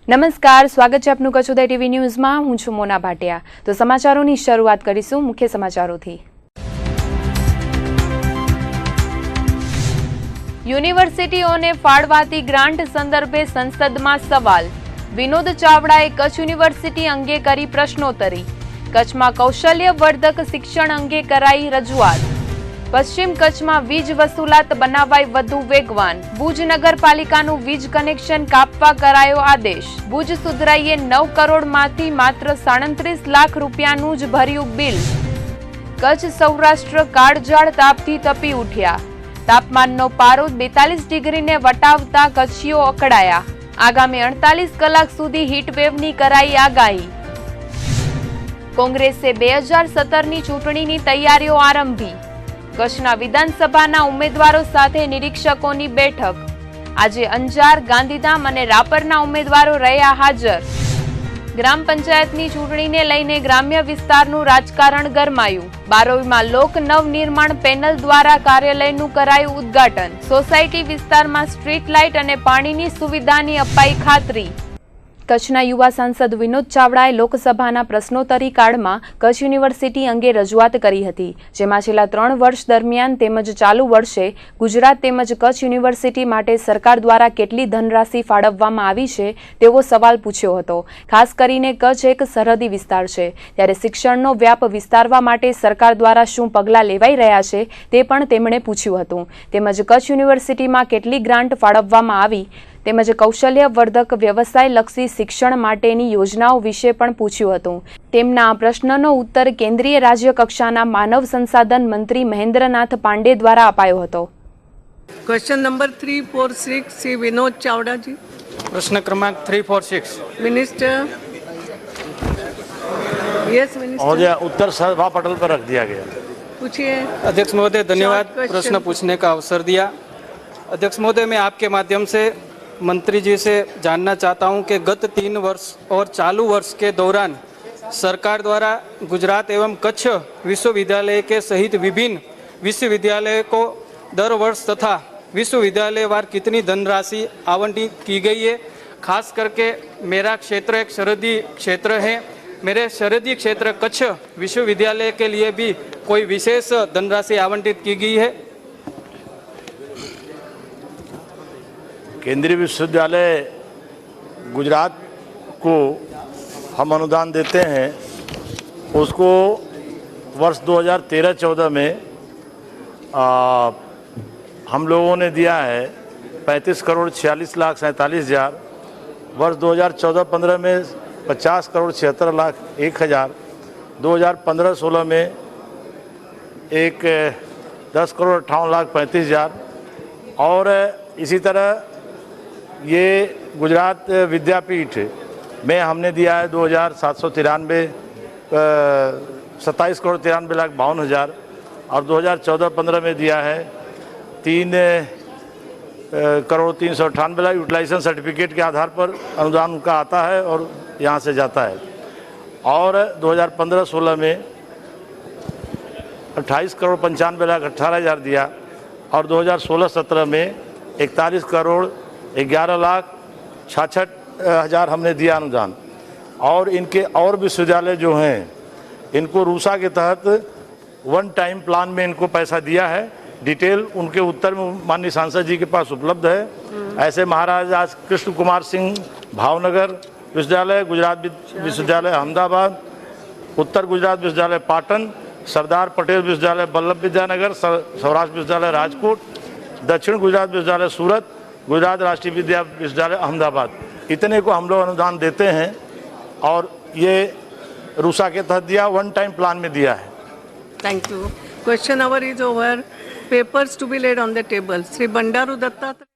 નમસ્કાર, સ્વાગત છે આપનું કચ્છ ઉદય ટીવી ન્યૂઝમાં। હું છું મોના ભાટિયા। તો સમાચારોની શરૂઆત કરીશું મુખ્ય સમાચારોથી। યુનિવર્સિટીઓને ફાળવાતી ગ્રાન્ટ સંદર્ભે સંસદમાં સવાલ। વિનોદ ચાવડાએ કચ્છ યુનિવર્સિટી અંગે કરી પ્રશ્નોત્તરી। કચ્છમાં કૌશલ્યવર્ધક શિક્ષણ અંગે કરાઈ રજૂઆત। પશ્ચિમ કચ્છમાં વીજ વસૂલાત બનાવાઈ વધુ વેગવાન। ભુજ નગરપાલિકાનું વીજ કનેક્શન કાપવા કરાયો આદેશ। ભુજ સુધરાઈએ 9 કરોડમાંથી માત્ર 37 લાખ રૂપિયાનું જ ભર્યું બિલ। કચ્છ સૌરાષ્ટ્ર કાળઝાળ તાપથી તપી ઉઠ્યા। તાપમાનનો પારો 42 ડિગ્રીને વટાવતા કચ્છીઓ અકળાયા। આગામી 48 કલાક સુધી હીટવેવની કરાઈ આગાહી। કોંગ્રેસે 2017ની ચૂંટણીની તૈયારીઓ આરંભી। કચ્છના વિધાનસભાના ઉમેદવારો સાથે નિરીક્ષકોની બેઠક। આજે અંજાર, ગાંધીધામ અને રાપરના ઉમેદવારો રહ્યા હાજર। ગ્રામ પંચાયતની ચૂંટણીને લઈને ગ્રામ્ય વિસ્તારનું રાજકારણ ગરમાયું। બારોઈમાં લોક નવનિર્માણ પેનલ દ્વારા કાર્યાલયનું કરાયું ઉદ્ઘાટન। સોસાયટી વિસ્તારમાં સ્ટ્રીટ લાઇટ અને પાણીની સુવિધાની અપાઈ ખાતરી। કચ્છના યુવા સાંસદ વિનોદ ચાવડાએ લોકસભાના પ્રશ્નોત્તરી કાળમાં કચ્છ યુનિવર્સિટી અંગે રજૂઆત કરી હતી, જેમાં છેલ્લા 3 વર્ષ દરમિયાન તેમજ ચાલુ વર્ષે ગુજરાત તેમજ કચ્છ યુનિવર્સિટી માટે સરકાર દ્વારા કેટલી ધનરાશિ ફાળવવામાં આવી છે તેવો સવાલ પૂછ્યો હતો। ખાસ કરીને કચ્છ એક સરહદી વિસ્તાર છે, ત્યારે શિક્ષણનો વ્યાપ વિસ્તારવા માટે સરકાર દ્વારા શું પગલાં લેવાઈ રહ્યા છે તે પણ તેમણે પૂછ્યું હતું। તેમજ કચ્છ યુનિવર્સિટીમાં કેટલી ગ્રાન્ટ ફાળવવામાં આવી તેમજ કૌશલ્યવર્ધક વ્યવસાયલક્ષી શિક્ષણ માટેની યોજનાઓ વિશે પણ પૂછ્યું હતું। તેમના આ પ્રશ્નનો ઉત્તર કેન્દ્રીય રાજ્ય કક્ષાના માનવ સંસાધન મંત્રી મહેન્દ્રનાથ પાંડે દ્વારા અપાયો હતો। क्वेश्चन नंबर 346 श्री विनोद चावड़ा जी। प्रश्न क्रमांक 346 मिनिस्टर। Yes minister. महोदय, उत्तर सभा पटल पर रख दिया गया। पूछिए। अध्यक्ष महोदय, धन्यवाद question। प्रश्न पूछने का अवसर दिया। अध्यक्ष महोदय, मैं आपके माध्यम से मंत्री जी से जानना चाहता हूं कि गत 3 वर्ष और चालू वर्ष के दौरान सरकार द्वारा गुजरात एवं कच्छ विश्वविद्यालय के सहित विभिन्न विश्वविद्यालय को दर वर्ष तथा विश्वविद्यालय वार कितनी धनराशि आवंटित की गई है। खास करके मेरा क्षेत्र एक सरहदी क्षेत्र है। मेरे सरहदी क्षेत्र कच्छ विश्वविद्यालय के लिए भी कोई विशेष धनराशि आवंटित की गई है। केंद्रीय विश्वविद्यालय गुजरात को हम अनुदान देते हैं, उसको वर्ष 2013-14 में हम लोगों ने दिया है 35 करोड़ 46 लाख 47 हज़ार। वर्ष 2014-15 में 50 करोड़ 76 लाख 1 हज़ार। 2015-16 में 10 करोड़ 58 लाख 35 हज़ार। और इसी तरह ये गुजरात विद्यापीठ में हमने दिया है 2793 27 करोड़ 93 लाख 52 हज़ार। और 2014-15 में दिया है 3 करोड़ 398 लाख। यूटिलाइजेशन सर्टिफिकेट के आधार पर अनुदान उनका आता है और यहाँ से जाता है। और 2015-16 में 28 करोड़ 95 लाख 18 हज़ार दिया। और 2016-17 में 41 करोड़ 11 लाख 66 हज़ार हमने दिया अनुदान। और इनके और विश्वविद्यालय जो हैं इनको रूसा के तहत 1 टाइम प्लान में इनको पैसा दिया है। डिटेल उनके उत्तर में माननीय सांसद जी के पास उपलब्ध है। ऐसे महाराजा कृष्ण कुमार सिंह भावनगर विश्वविद्यालय, गुजरात विश्वविद्यालय अहमदाबाद, उत्तर गुजरात विश्वविद्यालय पाटन, सरदार पटेल विश्वविद्यालय बल्लभ विद्यानगर, सौराष्ट्र विश्वविद्यालय राजकोट, दक्षिण गुजरात विश्वविद्यालय सूरत, गुजरात राष्ट्रीय विश्वविद्यालय अहमदाबाद, इतने को हम लोग अनुदान देते हैं। और ये रूसा के तहत दिया, 1 टाइम प्लान में दिया है। Thank you. Question hour is over. Papers to be laid on the table. Shri Bandaru Dattatreya.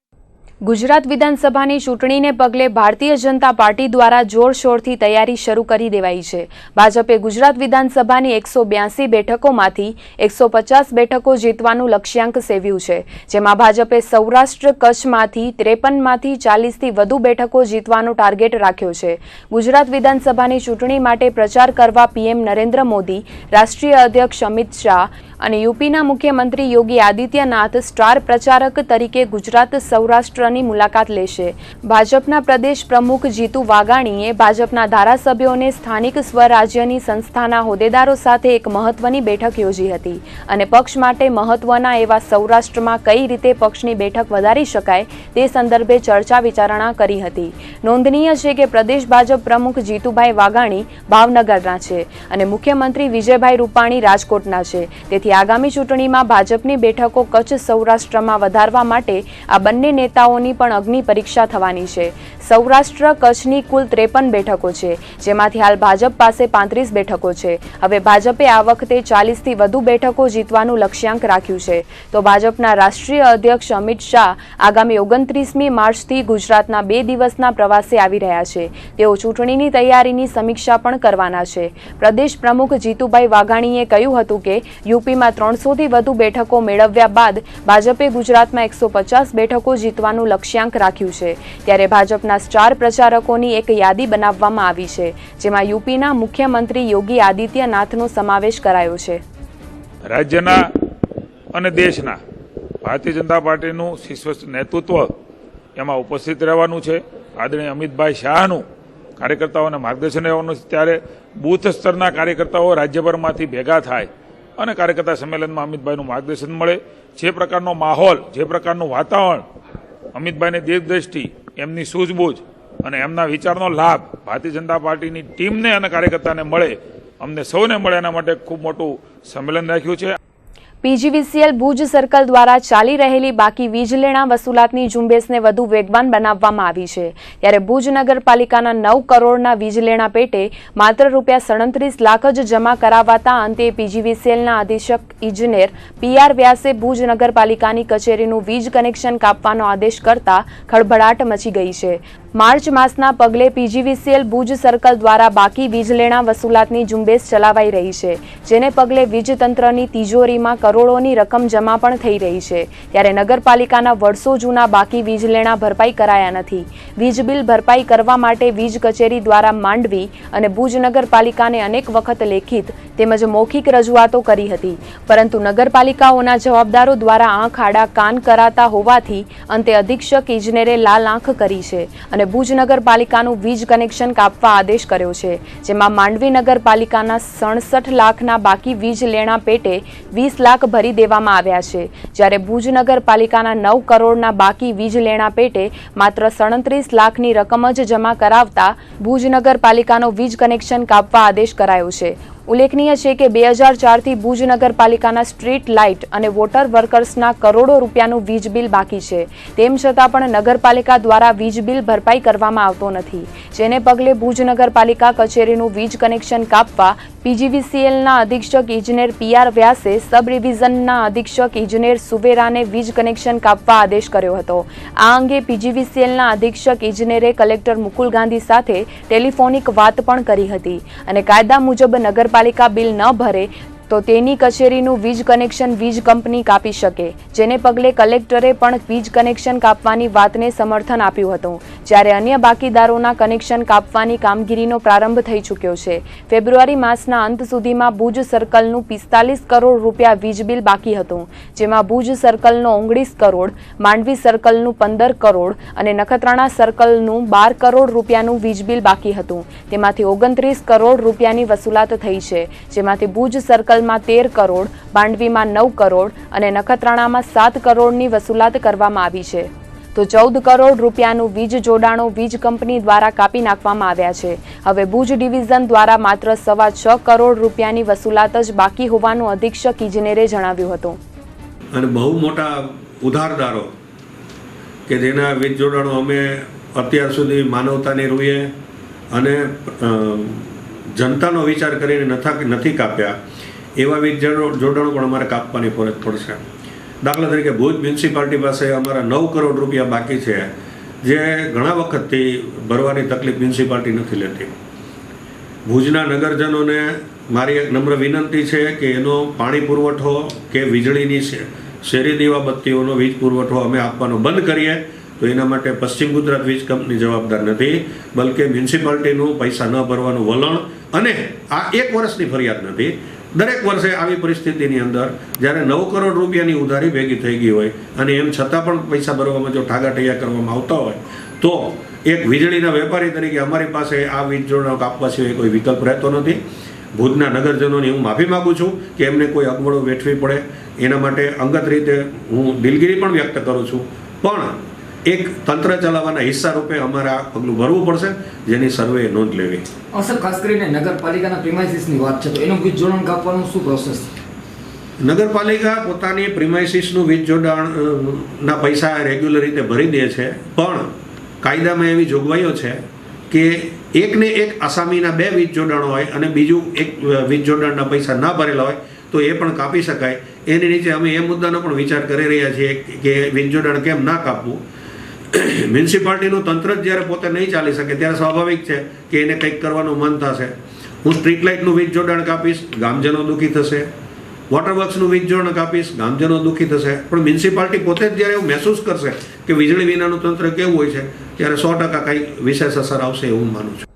Gujarat વિધાનસભાની ચૂંટણીને પગલે ભારતીય જનતા પાર્ટી દ્વારા જોરશોરથી તૈયારી શરૂ કરી દેવાઈ છે। ભાજપે ગુજરાત વિધાનસભાની 182 બેઠકોમાંથી 150 બેઠકો જીતવાનું લક્ષ્યાંક સેવ્યું છે, જેમાં ભાજપે સૌરાષ્ટ્ર કચ્છમાંથી 53માંથી 40થી વધુ બેઠકો જીતવાનો ટાર્ગેટ રાખ્યો છે। ગુજરાત વિધાનસભાની ચૂંટણી માટે પ્રચાર કરવા પીએમ નરેન્દ્ર મોદી, રાષ્ટ્રીય અધ્યક્ષ અમિત શાહ અને યુપીના મુખ્યમંત્રી યોગી આદિત્યનાથ સ્ટાર પ્રચારક તરીકે ગુજરાત, સૌરાષ્ટ્ર સ્થળની મુલાકાત લેશે. ભાજપના પ્રદેશ પ્રમુખ જીતુ વાઘાણીએ ભાજપના ધારાસભ્યોને સ્થાનિક સ્વરાજ્યની સંસ્થાના હોદ્દેદારો સાથે એક મહત્વની બેઠક યોજી હતી અને પક્ષ માટે મહત્વના એવા સૌરાષ્ટ્રમાં કઈ રીતે પક્ષની બેઠક વધારી શકાય તે સંદર્ભે ચર્ચા વિચારણા કરી હતી. નોંધનીય છે કે પ્રદેશ ભાજપ પ્રમુખ જીતુભાઈ વાઘાણી ભાવનગરના છે અને મુખ્યમંત્રી વિજયભાઈ રૂપાણી રાજકોટના છે. તેથી આગામી ચૂંટણીમાં ભાજપની બેઠકો કચ્છ સૌરાષ્ટ્રમાં વધારવા માટે આ બંને નેતાઓની પણ અગ્નિ પરીક્ષા થવાની છે. સૌરાષ્ટ્ર કચ્છની કુલ 53 બેઠકો છે, જેમાંથી હાલ ભાજપ પાસે 35 બેઠકો છે. હવે ભાજપે આ વખતે 40થી વધુ બેઠકો જીતવાનું લક્ષ્યાંક રાખ્યું છે. તો ભાજપના રાષ્ટ્રીય અધ્યક્ષ અમિત શાહ આગામી 29મી માર્ચથી ગુજરાતના 2 દિવસના પ્રવાસે આવી રહ્યા છે. તેઓ ચૂંટણીની તૈયારીની સમીક્ષા પણ કરવાના છે. પ્રદેશ પ્રમુખ જીતુભાઈ વાઘાણીએ કહ્યું હતું કે યુપીમાં 300થી વધુ બેઠકો મેળવ્યા બાદ ભાજપે ગુજરાતમાં 150 બેઠકો જીતવાનું લક્ષ્યાંક રાખ્યું છે. ત્યારે ભાજપના સ્ટાર પ્રચારકોની એક યાદી બનાવવામાં આવી છે, જેમાં યુપીના મુખ્યમંત્રી યોગી આદિત્યનાથનો સમાવેશ કરાયો છે. રાજ્યના અને દેશના ભારતીય જનતા પાર્ટીનું શીર્ષ નેતૃત્વ એમાં ઉપસ્થિત રહેવાનું છે. આદરણીય અમિતભાઈ શાહનું કાર્યકર્તાઓને માર્ગદર્શન રહેવાનું છે. ત્યારે બૂથ સ્તરના કાર્યકર્તાઓ રાજ્યભરમાંથી ભેગા થાય અને કાર્યકર્તા સંમેલનમાં અમિતભાઈનું માર્ગદર્શન મળે. જે પ્રકારનો માહોલ, જે પ્રકારનું વાતાવરણ, અમિતભાઈની દીર્ઘદ્રષ્ટિ, એમની સૂઝબૂઝ અને એમના વિચારનો લાભ ભારતીય જનતા પાર્ટીની ટીમને અને કાર્યકર્તાને મળે, અમને સૌને મળે, એના માટે ખૂબ મોટું સંમેલન રાખ્યું છે. પીજીવીસીએલ ભુજ સર્કલ દ્વારા ચાલી રહેલી બાકી વીજ લેણા વસૂલાતની ઝુંબેશને વધુ વેગવાન બનાવવામાં આવી છે. ત્યારે ભુજ નગરપાલિકાના 9 કરોડના વીજ લેણા પેટે માત્ર ₹37 લાખ જ જમા કરાવાતા અંતે પીજીવીસીએલના અધિક્ષક ઇજનેર PR વ્યાસે ભુજ નગરપાલિકાની કચેરીનું વીજ કનેક્શન કાપવાનો આદેશ કરતા ખળભળાટ મચી ગઈ છે. માર્ચ માસના પગલે પીજીવીસીએલ ભુજ સર્કલ દ્વારા બાકી વીજ લેણા વસૂલાતની ઝુંબેશ ચલાવાઈ રહી છે, જેને પગલે વીજ તંત્રની તિજોરીમાં કરોડોની રકમ જમા પણ થઈ રહી છે. ત્યારે નગરપાલિકાના વર્ષો જૂના બાકી વીજ લેણા ભરપાઈ કરાયા નથી. વીજ બિલ ભરપાઈ કરવા માટે વીજ કચેરી દ્વારા માંડવી અને ભુજ નગરપાલિકાને અનેક વખત લેખિત તેમજ મૌખિક રજૂઆતો કરી હતી, પરંતુ નગરપાલિકાઓના જવાબદારો દ્વારા આંખ આડા કાન કરાતા હોવાથી અંતે અધિક્ષક ઇજનેરે લાલ આંખ કરી છે અને ભુજ નગરપાલિકાનું વીજ કનેક્શન કાપવા આદેશ કર્યો છે. જેમાં માંડવી નગરપાલિકાના 67 લાખના બાકી વીજ લેણા પેટે 20 લાખ ભરી દેવામાં આવ્યા છે, જ્યારે ભુજ નગરપાલિકાના 9 કરોડના બાકી વીજ લેણા પેટે માત્ર 37 લાખની રકમ જ જમા કરાવતા ભુજ નગરપાલિકાનો વીજ કનેક્શન કાપવા આદેશ કરાયો છે. ઉલ્લેખનીય છે કે 2004થી ભુજ નગરપાલિકાના સ્ટ્રીટ લાઇટ અને વોટર વર્કર્સના કરોડો રૂપિયાનું વીજ બિલ બાકી છે. તેમ છતાં પણ નગરપાલિકા દ્વારા વીજ બિલ ભરપાઈ કરવામાં આવતો નથી, જેને પગલે ભુજ નગરપાલિકા કચેરીનું વીજ કનેક્શન કાપવા પીજીવીસીએલના અધિક્ષક ઇજનેર PR વ્યાસે સબ ડિવિઝનના અધિક્ષક ઇજનેર સુવેરાને વીજ કનેક્શન કાપવા આદેશ કર્યો હતો. આ અંગે પીજીવીસીએલના અધિક્ષક ઇજનેરે કલેક્ટર મુકુલ ગાંધી સાથે ટેલિફોનિક વાત પણ કરી હતી અને કાયદા મુજબ નગરપાલિકા બિલ ન ભરે તો તેની કચેરીનું વીજ કનેક્શન વીજ કંપની કાપી શકે, જેને પગલે કલેક્ટરે પણ વીજ કનેક્શન કાપવાની વાતને સમર્થન આપ્યું હતું. જ્યારે અન્ય બાકીદારોના કનેક્શન કાપવાની કામગીરીનો પ્રારંભ થઈ ચૂક્યો છે. ફેબ્રુઆરી માસના અંત સુધીમાં ભુજ સર્કલનું 45 કરોડ રૂપિયા વીજ બિલ બાકી હતું, જેમાં ભુજ સર્કલનો 19 કરોડ, માંડવી સર્કલનું 15 કરોડ અને નખત્રાણા સર્કલનું 12 કરોડ રૂપિયાનું વીજ બિલ બાકી હતું. તેમાંથી 29 કરોડ રૂપિયાની વસૂલાત થઈ છે, જેમાંથી ભુજ સર્કલ 13 કરોડ, માંડવીમાં 9 કરોડ અને નખત્રાણામાં 7 કરોડની વસૂલાત કરવામાં આવી છે. તો 14 કરોડ રૂપિયાનું વીજ જોડાણો વીજ કંપની દ્વારા કાપી નાખવામાં આવ્યા છે. હવે ભુજ ડિવિઝન દ્વારા માત્ર 6.25 કરોડ રૂપિયાની વસૂલાત જ બાકી હોવાનું અધિક્ષક ઇજનેરે જણાવ્યું હતું. અને બહુ મોટા ઉધારદારો કે જેના વીજ જોડાણો અમે અત્યાર સુધી માનવતાની રૂએ અને જનતાનો વિચાર કરીને નથી કાપ્યા, એવા વીજ જોડાણો પણ અમારે કાપવાની ફરજ પડશે. દાખલા તરીકે ભુજ મ્યુનિસિપાલિટી પાસે અમારા 9 કરોડ રૂપિયા બાકી છે, જે ઘણા વખતથી ભરવાની તકલીફ મ્યુનિસિપાલિટી નથી લેતી. ભુજના નગરજનોને મારી એક નમ્ર વિનંતી છે કે એનો પાણી પુરવઠો કે વીજળીની શેરી દીવાબત્તીઓનો વીજ પુરવઠો અમે આપવાનો બંધ કરીએ તો એના માટે પશ્ચિમ ગુજરાત વીજ કંપની જવાબદાર નથી, બલકે મ્યુનિસિપાલિટીનું પૈસા ન ભરવાનું વલણ. અને આ 1 વર્ષની ફરિયાદ નથી, દરેક વર્ષે આવી પરિસ્થિતિની અંદર જ્યારે 9 કરોડ રૂપિયાની ઉધારી ભેગી થઈ ગઈ હોય અને એમ છતાં પણ પૈસા ભરવામાં જો ઠાગાઠૈયા કરવામાં આવતા હોય તો એક વીજળીના વેપારી તરીકે અમારી પાસે આ વીજ જોડાણો કાપવા સિવાય કોઈ વિકલ્પ રહેતો નથી. ભુજના નગરજનોની હું માફી માગું છું કે એમને કોઈ અગવડો વેઠવી પડે એના માટે અંગત રીતે હું દિલગીરી પણ વ્યક્ત કરું છું, પણ એક તંત્ર ચલાવવાના હિસ્સા રૂપે અમારે આ પગલું ભરવું પડશે, જેની સર્વે નોંધ લેવી. સર, ખાસ કરીને નગરપાલિકાના પ્રિમાઇસીસની વાત છે તો એનું વીજ જોડાણ કાપવાનું શું પ્રોસેસ? નગરપાલિકા પોતાની પ્રિમાઇસીસનું વીજ જોડાણના પૈસા રેગ્યુલર રીતે ભરી દે છે, પણ કાયદામાં એવી જોગવાઈઓ છે કે એકને એક આસામીના 2 વીજ જોડાણો હોય અને બીજું એક વીજ જોડાણના પૈસા ના ભરેલા હોય તો એ પણ કાપી શકાય. એની નીચે અમે એ મુદ્દાનો પણ વિચાર કરી રહ્યા છીએ કે વીજ જોડાણ કેમ ના કાપવું. મ્યુનિસિપાલિટીનું તંત્ર જ જ્યારે પોતે નહીં ચાલી શકે ત્યારે સ્વાભાવિક છે કે એને કંઈક કરવાનું મન થશે. હું સ્ટ્રીટ લાઇટનું વીજ જોડાણ કાપીશ, ગામજનો દુઃખી થશે. વોટર વર્ક્સનું વીજ જોડાણ કાપીશ, ગામજનો દુઃખી થશે. પણ મ્યુનિસિપાલિટી પોતે જ જ્યારે એવું મહેસૂસ કરશે કે વીજળી વિનાનું તંત્ર કેવું હોય છે ત્યારે 100% કંઈ વિશેષ અસર આવશે એવું માનું છું.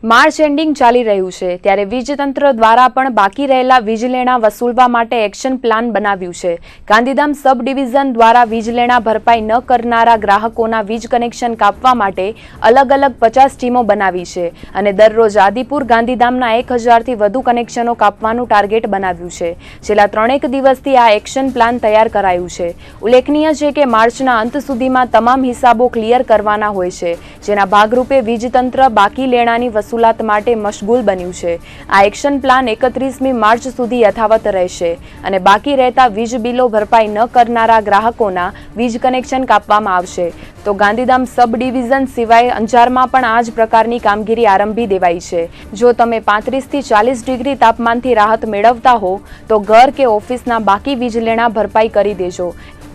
માર્ચ એન્ડિંગ ચાલી રહ્યું છે ત્યારે વીજતંત્ર દ્વારા પણ બાકી રહેલા વીજલેણા વસૂલવા માટે એક્શન પ્લાન બનાવ્યું છે. ગાંધીધામ સબ ડિવિઝન દ્વારા વીજલેણા ભરપાઈ ન કરનારા ગ્રાહકોના વીજ કનેક્શન કાપવા માટે અલગ અલગ 50 ટીમો બનાવી છે અને દરરોજ આદિપુર ગાંધીધામના 1000થી વધુ કનેક્શનો કાપવાનું ટાર્ગેટ બનાવ્યું છે. છેલ્લા 3 દિવસથી આ એક્શન પ્લાન તૈયાર કરાયું છે. ઉલ્લેખનીય છે કે માર્ચના અંત સુધીમાં તમામ હિસાબો ક્લિયર કરવાના હોય છે, જેના ભાગરૂપે વીજતંત્ર બાકી લેણાની વસૂલાત માટે મશગુલ બન્યું છે. આ એક્શન પ્લાન 31મી માર્ચ સુધી યથાવત રહેશે અને બાકી રહેતા વીજ બિલો ભરપાઈ ન કરનારા ગ્રાહકોના વીજ કનેક્શન કાપવામાં આવશે. તો ગાંધીધામ સબ ડિવિઝન સિવાય અંજારમાં પણ આ જ પ્રકારની કામગીરી આરંભી દેવાઈ છે. જો તમે 35 થી 40 ડિગ્રી તાપમાનથી રાહત મેળવતા હો તો ઘર કે ઓફિસના બાકી વીજ લેણા ભરપાઈ કરી દેજો,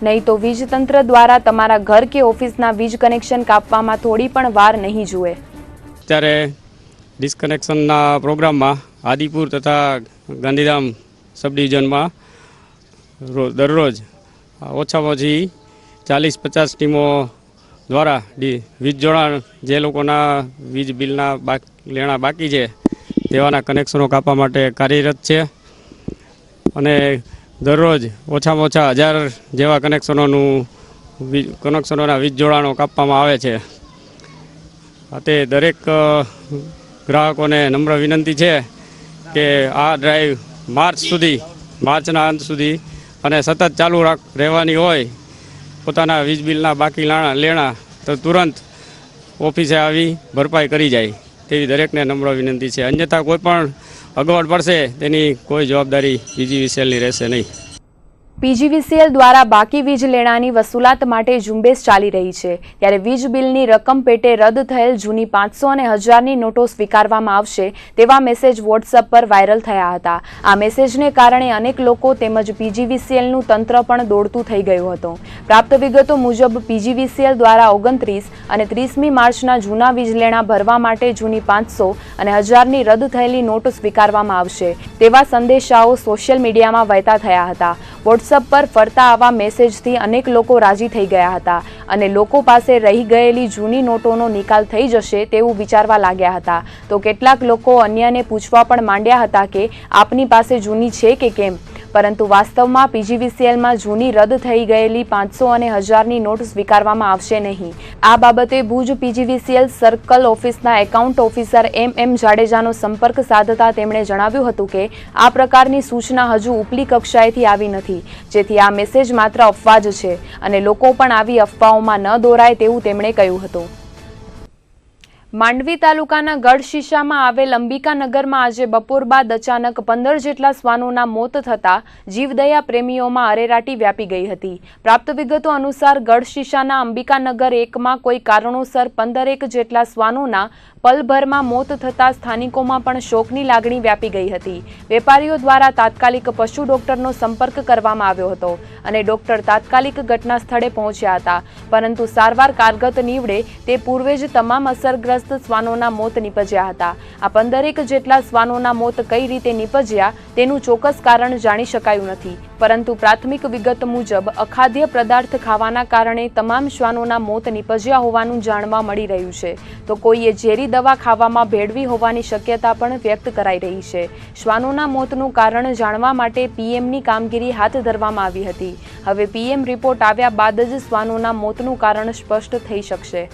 નહીં તો વીજતંત્ર દ્વારા તમારા ઘર કે ઓફિસના વીજ કનેક્શન કાપવામાં થોડી પણ વાર નહીં જુએ. અત્યારે ડિસ્કનેક્શનના પ્રોગ્રામમાં આદિપુર તથા ગાંધીધામ સબ ડિવિઝનમાં દરરોજ ઓછામાં ઓછી 40-50 ટીમો દ્વારા વીજ જોડાણ જે લોકોના વીજ બિલના લેણા બાકી છે તેવાના કનેક્શનો કાપવા માટે કાર્યરત છે અને દરરોજ ઓછામાં ઓછા 1000 જેવા કનેક્શનોના વીજ જોડાણો કાપવામાં આવે છે. તે દરેક ગ્રાહકોને નમ્ર વિનંતી છે કે આ ડ્રાઈવ માર્ચના અંત સુધી અને સતત ચાલુ રહેવાની હોય. પોતાના વીજ બિલના બાકી લેણા તો તુરંત ઓફિસે આવી ભરપાઈ કરી જાય તેવી દરેકને નમ્ર વિનંતી છે. અન્યથા કોઈ પણ અગવડ પડશે તેની કોઈ જવાબદારી પીજીવીસીએલની રહેશે નહીં. પીજીવીસીએલ દ્વારા બાકી વીજ લેણાની વસૂલાત માટે ઝુંબેશ ચાલી રહી છે ત્યારે વીજ બિલની રકમ પેટે રદ થયેલ જૂની 500 અને 1000ની નોટો સ્વીકારવામાં આવશે તેવા મેસેજ વોટ્સએપ પર વાયરલ થયા હતા. આ મેસેજને કારણે અનેક લોકો તેમજ પીજીવીસીએલનું તંત્ર પણ દોડતું થઈ ગયું હતું. પ્રાપ્ત વિગતો મુજબ પીજીવીસીએલ દ્વારા 29 અને 30મી માર્ચના જૂના વીજ લેણા ભરવા માટે જૂની 500 અને 1000ની રદ થયેલી નોટ સ્વીકારવામાં આવશે તેવા સંદેશાઓ સોશિયલ મીડિયામાં વહેતા થયા હતા. વોટ્સએપ પર ફરતા આવા મેસેજથી અનેક લોકો રાજી થઈ ગયા હતા અને લોકો પાસે રહી ગયેલી જૂની નોટોનો નિકાલ થઈ જશે તેવું વિચારવા લાગ્યા હતા. તો કેટલાક લોકો અન્યને પૂછવા પણ માંડ્યા હતા કે આપની પાસે જૂની છે કે કેમ, પરંતુ વાસ્તવમાં પીજીવીસીએલમાં જૂની રદ થઈ ગયેલી 500 અને 1000ની નોટ સ્વીકારવામાં આવશે નહીં. આ બાબતે ભુજ પીજીવીસીએલ સર્કલ ઓફિસના એકાઉન્ટ ઓફિસર MM જાડેજાનો સંપર્ક સાધતા તેમણે જણાવ્યું હતું કે આ પ્રકારની સૂચના હજુ ઉપલી કક્ષાએથી આવી નથી, જેથી આ મેસેજ માત્ર અફવા જ છે અને લોકો પણ આવી અફવાઓમાં ન દોરાય તેવું તેમણે કહ્યું હતું. માંડવી તાલુકાના ગઢશીશામાં આવેલ અંબિકાનગરમાં આજે બપોર બાદ અચાનક 15 જેટલા શ્વાનોના મોત થતાં જીવદયા પ્રેમીઓમાં અરેરાટી વ્યાપી ગઈ હતી. પ્રાપ્ત વિગતો અનુસાર ગઢશીશાના અંબિકાનગર 1માં કોઈ કારણોસર 15 જેટલા શ્વાનોના પલભરમાં મોત થતાં સ્થાનિકોમાં પણ શોકની લાગણી વ્યાપી ગઈ હતી. વેપારીઓ દ્વારા તાત્કાલિક પશુ ડોક્ટરનો સંપર્ક કરવામાં આવ્યો હતો અને ડોક્ટર તાત્કાલિક ઘટના સ્થળે પહોંચ્યા હતા, પરંતુ સારવાર કારગત નીવડે તે પૂર્વે જ તમામ અસરગ્રસ્ત ઇજાગ્રસ્ત શ્વાનોના મોત નીપજ્યા હતા. આ 15 જેટલા શ્વાનોના મોત કઈ રીતે નીપજ્યા તેનું ચોક્કસ કારણ જાણી શકાયું નથી, પરંતુ પ્રાથમિક વિગત મુજબ અખાદ્ય પદાર્થ ખાવાના કારણે તમામ શ્વાનોના મોત નીપજ્યા હોવાનું જાણવા મળી રહ્યું છે. તો કોઈએ ઝેરી દવા ખાવામાં ભેળવી હોવાની શક્યતા પણ વ્યક્ત કરાઈ રહી છે. શ્વાનોના મોતનું કારણ જાણવા માટે પીએમની કામગીરી હાથ ધરવામાં આવી હતી. હવે પીએમ રિપોર્ટ આવ્યા બાદ જ શ્વાનોના મોતનું કારણ સ્પષ્ટ થઈ શકશે.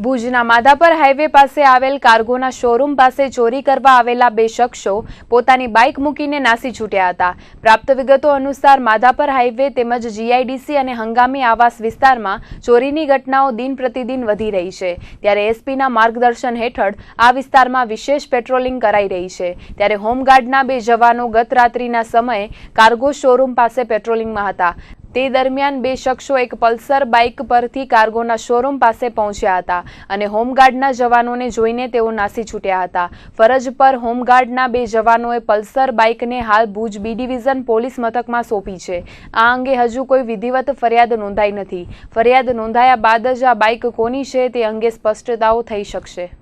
ભુજના માધાપર હાઈવે પાસે આવેલ કાર્ગોના શોરૂમ પાસે ચોરી કરવા આવેલા 2 શખ્સો પોતાની બાઇક મૂકીને નાસી છૂટ્યા હતા. પ્રાપ્ત વિગતો અનુસાર માધાપર હાઈવે તેમજ જીઆઈડીસી અને હંગામી આવાસ વિસ્તારમાં ચોરીની ઘટનાઓ દિન પ્રતિદિન વધી રહી છે. ત્યારે એસપીના માર્ગદર્શન હેઠળ આ વિસ્તારમાં વિશેષ પેટ્રોલિંગ કરાઈ રહી છે. ત્યારે હોમગાર્ડના 2 જવાનો ગત રાત્રિના સમયે કાર્ગો શોરૂમ પાસે પેટ્રોલિંગમાં હતા. તે દરમિયાન 2 શખ્સો એક પલ્સર બાઇક પરથી કાર્ગોના શોરૂમ પાસે પહોંચ્યા હતા અને હોમગાર્ડના જવાનોને જોઈને તેઓ નાસી છૂટ્યા હતા. ફરજ પર હોમગાર્ડના 2 જવાનોએ પલ્સર બાઇકને હાલ ભુજ બી ડિવિઝન પોલીસ મથકમાં સોંપી છે. આ અંગે હજુ કોઈ વિધિવત ફરિયાદ નોંધાઈ નથી. ફરિયાદ નોંધાયા બાદ જ આ બાઇક કોની છે તે અંગે સ્પષ્ટતાઓ થઈ શકશે.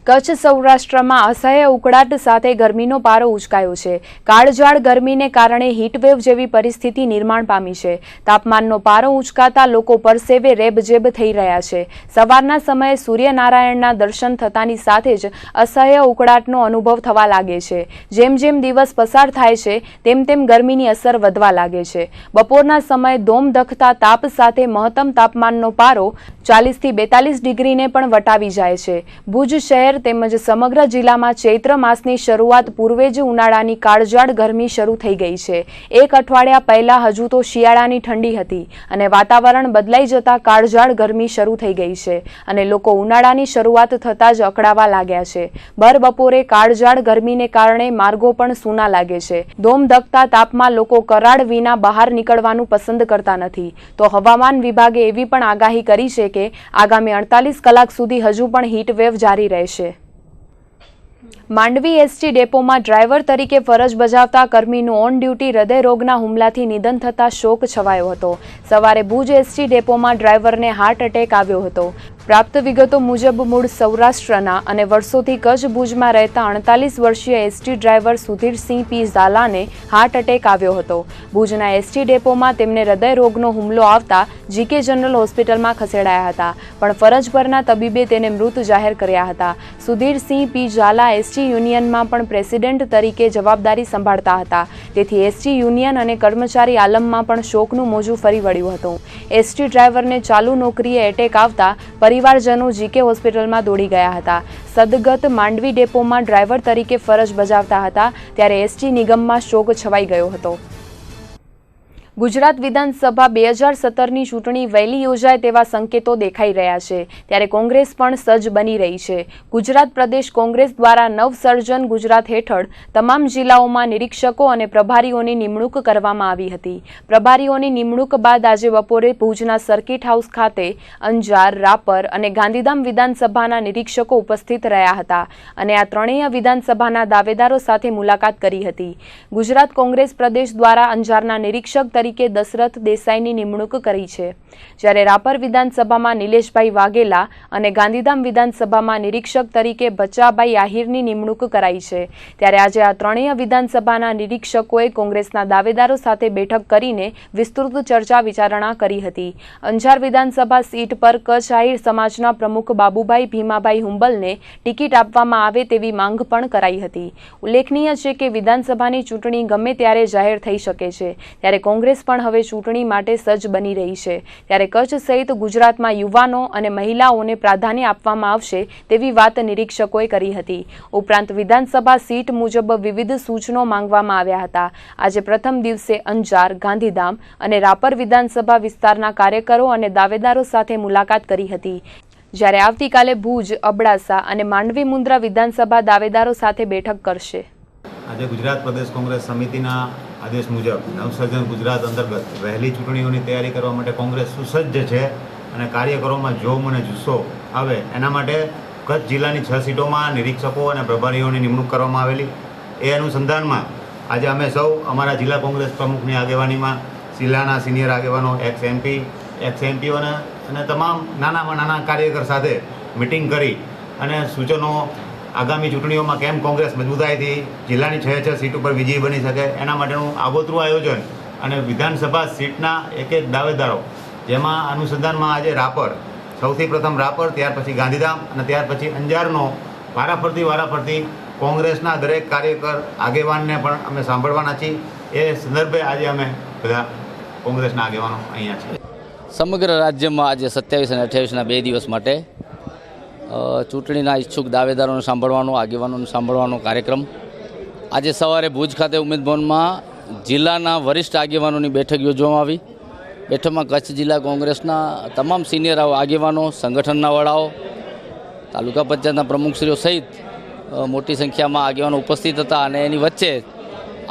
કચ્છ સૌરાષ્ટ્રમાં અસહ્ય ઉકળાટ સાથે ગરમીનો પારો ઉંચકાયો છે. કાળઝાળ ગરમીને કારણે હીટવેવ જેવી પરિસ્થિતિ નિર્માણ પામી છે. તાપમાનનો પારો ઉંચકાતા લોકો પરસેવે રેબઝેબ થઈ રહ્યા છે. સવારના સમયે સૂર્યનારાયણના દર્શન થતાની સાથે જ અસહ્ય ઉકળાટનો અનુભવ થવા લાગે છે. જેમ જેમ દિવસ પસાર થાય છે તેમ તેમ ગરમીની અસર વધવા લાગે છે. બપોરના સમયે ધોમધખતા તાપ સાથે મહત્તમ તાપમાનનો પારો 40 થી 42 ડિગ્રીને પણ વટાવી જાય છે. ભુજ શહેર તેમજ સમગ્ર જિલ્લામાં ચૈત્ર માસની શરૂઆત પૂર્વે જ ઉનાળાની કાળઝાળ ગરમી શરૂ થઈ ગઈ છે. એક અઠવાડિયા પહેલા હજુ તો શિયાળાની ઠંડી હતી અને વાતાવરણ બદલાઈ જતા કાળઝાળ ગરમી શરૂ થઈ ગઈ છે અને લોકો ઉનાળાની શરૂઆત થતાં જ અકળાવા લાગ્યા છે. ભર બપોરે કાળઝાળ ગરમીને કારણે માર્ગો પણ સૂના લાગે છે. ધોમધખતા તાપમાં લોકો કરાડ વિના બહાર નીકળવાનું પસંદ કરતા નથી. તો હવામાન વિભાગે એવી પણ આગાહી કરી છે કે આગામી 48 કલાક સુધી હજુ પણ હીટવેવ જારી રહેશે. માંડવી એસટી ડેપોમાં ડ્રાઈવર તરીકે ફરજ બજાવતા કર્મીનું ઓન ડ્યુટી હૃદયરોગના હુમલાથી નિધન થતાં શોક છવાયો હતો. સવારે ભુજ એસટી ડેપોમાં ડ્રાઈવરને હાર્ટ એટેક આવ્યો હતો. પ્રાપ્ત વિગતો મુજબ મૂળ સૌરાષ્ટ્રના અને વર્ષોથી કચ્છ ભુજમાં રહેતા 48 વર્ષીય એસટી ડ્રાઈવર સુધીરસિંહ પી ઝાલાને હાર્ટ એટેક આવ્યો હતો. ભુજના એસટી ડેપોમાં તેમને હૃદયરોગનો હુમલો આવતા જીકે જનરલ હોસ્પિટલમાં ખસેડાયા હતા, પણ ફરજ પરના તબીબે તેને મૃત જાહેર કર્યા હતા. સુધીરસિંહ પી ઝાલા એસટી યુનિયનમાં પણ પ્રેસિડેન્ટ તરીકે જવાબદારી સંભાળતા હતા. તેથી એસટી યુનિયન અને કર્મચારી આલમમાં પણ શોકનું મોજું ફરી વળ્યું હતું. એસટી ડ્રાઈવરને ચાલુ નોકરીએ એટેક આવતા પરિવારજનો જીકે હોસ્પિટલમાં દોડી ગયા હતા. સદગત માંડવી ડેપોમાં ડ્રાઈવર તરીકે ફરજ બજાવતા હતા ત્યારે એસટી નિગમમાં શોક છવાઈ ગયો હતો. ગુજરાત વિધાનસભા 2017ની ચૂંટણી વહેલી યોજાય તેવા સંકેતો દેખાઈ રહ્યા છે. ત્યારે કોંગ્રેસ પણ સજ્જ બની રહી છે. ગુજરાત પ્રદેશ કોંગ્રેસ દ્વારા નવસર્જન ગુજરાત હેઠળ તમામ જિલ્લાઓમાં નિરીક્ષકો અને પ્રભારીઓની નિમણૂક કરવામાં આવી હતી. પ્રભારીઓની નિમણૂક બાદ આજે બપોરે ભુજના સર્કિટ હાઉસ ખાતે અંજાર, રાપર અને ગાંધીધામ વિધાનસભાના નિરીક્ષકો ઉપસ્થિત રહ્યા હતા અને આ ત્રણેય વિધાનસભાના દાવેદારો સાથે મુલાકાત કરી હતી. ગુજરાત કોંગ્રેસ પ્રદેશ દ્વારા અંજારના નિરીક્ષક તરીકે દશરથ દેસાઈની નિમણૂક કરી છે, જ્યારે રાપર વિધાનસભામાં નિલેશભાઈ વાઘેલા અને ગાંધીધામ વિધાનસભામાં નિરીક્ષક તરીકે બચાભાઈ આહિરની નિમણૂક કરાઈ છે. ત્યારે આજે આ ત્રણેય વિધાનસભાના નિરીક્ષકોએ કોંગ્રેસના દાવેદારો સાથે બેઠક કરીને વિસ્તૃત ચર્ચા વિચારણા કરી હતી. અંજાર વિધાનસભા સીટ પર કચ્છ આહિર સમાજના પ્રમુખ બાબુભાઈ ભીમાભાઈ હુંબલને ટિકિટ આપવામાં આવે તેવી માંગ પણ કરાઈ હતી. ઉલ્લેખનીય છે કે વિધાનસભાની ચૂંટણી ગમે ત્યારે જાહેર થઈ શકે છે, ત્યારે કોંગ્રેસ પણ હવે ચૂંટણી માટે સજ્જ બની રહી છે. ત્યારે કચ્છ સહિત ગુજરાતમાં યુવાનો અને મહિલાઓને પ્રાધાન્ય આપવામાં આવશે તેવી વાત નિરીક્ષકોએ કરી હતી. ઉપરાંત વિધાનસભા સીટ મુજબ વિવિધ સૂચનો માંગવામાં આવ્યા હતા. આજે પ્રથમ દિવસે અંજાર, ગાંધીધામ અને રાપર વિધાનસભા વિસ્તારના કાર્યકરો અને દાવેદારો સાથે મુલાકાત કરી હતી, જ્યારે આવતીકાલે ભુજ, અબડાસા અને માંડવી મુન્દ્રા વિધાનસભા દાવેદારો સાથે બેઠક કરશે. આજે ગુજરાત પ્રદેશ કોંગ્રેસ સમિતિના આદેશ મુજબ નવસર્જન ગુજરાત અંતર્ગત વહેલી ચૂંટણીઓની તૈયારી કરવા માટે કોંગ્રેસ સુસજ્જ છે અને કાર્યકરોમાં જોમ અને જુસ્સો આવે એના માટે કચ્છ જિલ્લાની 6 સીટોમાં નિરીક્ષકો અને પ્રભારીઓની નિમણૂક કરવામાં આવેલી. એ અનુસંધાનમાં આજે અમે સૌ અમારા જિલ્લા કોંગ્રેસ પ્રમુખની આગેવાનીમાં જિલ્લાના સિનિયર આગેવાનો, એક્સ એમપીઓ અને અને તમામ નાનામાં નાના કાર્યકર સાથે મિટિંગ કરી અને સૂચનો આગામી ચૂંટણીઓમાં કેમ કોંગ્રેસ મજબૂતાઈથી જિલ્લાની 6 સીટ ઉપર વિજયી બની શકે એના માટેનું આગોતરું આયોજન અને વિધાનસભા સીટના એક દાવેદારો, જેમાં અનુસંધાનમાં આજે રાપર, સૌથી પ્રથમ રાપર, ત્યાર પછી ગાંધીધામ અને ત્યાર પછી અંજારનો વારાફરતી કોંગ્રેસના દરેક કાર્યકર આગેવાનને પણ અમે સાંભળવાના છીએ. એ સંદર્ભે આજે અમે બધા કોંગ્રેસના આગેવાનો અહીંયા છીએ. સમગ્ર રાજ્યમાં આજે 27 અને 28ના 2 દિવસ માટે ચૂંટણીના ઈચ્છુક દાવેદારોને સાંભળવાનો, આગેવાનોને સાંભળવાનો કાર્યક્રમ આજે સવારે ભુજ ખાતે ઉમેદ ભવનમાં જિલ્લાના વરિષ્ઠ આગેવાનોની બેઠક યોજવામાં આવી. બેઠકમાં કચ્છ જિલ્લા કોંગ્રેસના તમામ સિનિયર આગેવાનો, સંગઠનના વડાઓ, તાલુકા પંચાયતના પ્રમુખશ્રીઓ સહિત મોટી સંખ્યામાં આગેવાનો ઉપસ્થિત હતા. અને એની વચ્ચે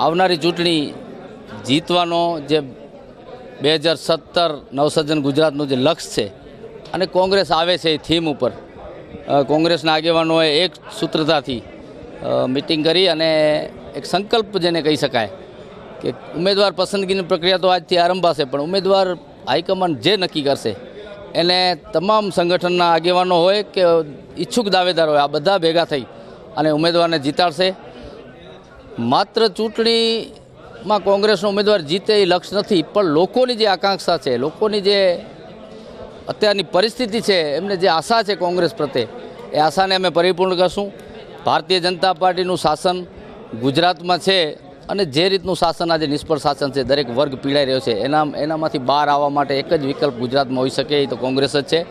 આવનારી ચૂંટણી જીતવાનો જે 2017 નવસર્જન ગુજરાતનું જે લક્ષ્ય છે અને કોંગ્રેસ આવે છે એ થીમ ઉપર કોંગ્રેસના આગેવાનોએ એક સૂત્રતાથી મિટિંગ કરી અને એક સંકલ્પ જેને કહી શકાય કે ઉમેદવાર પસંદગીની પ્રક્રિયા તો આજથી આરંભાશે, પણ ઉમેદવાર હાઈકમાન્ડ જે નક્કી કરશે એને તમામ સંગઠનના આગેવાનો હોય કે ઈચ્છુક દાવેદાર હોય, આ બધા ભેગા થઈ અને ઉમેદવારને જીતાડશે. માત્ર ચૂંટણીમાં કોંગ્રેસનો ઉમેદવાર જીતે એ લક્ષ્ય નથી, પણ લોકોની જે આકાંક્ષા છે, લોકોની જે અત્યારની પરિસ્થિતિ છે, એમને જે આશા છે કોંગ્રેસ પ્રત્યે, એ આશાને અમે પરિપૂર્ણ કરશું. ભારતીય જનતા પાર્ટીનું શાસન ગુજરાતમાં છે અને જે રીતનું શાસન આજે નિષ્ફળ શાસન છે, દરેક વર્ગ પીડાઈ રહ્યો છે, એનામાંથી બહાર આવવા માટે એક જ વિકલ્પ ગુજરાતમાં હોઈ શકે એ તો કોંગ્રેસ જ છે.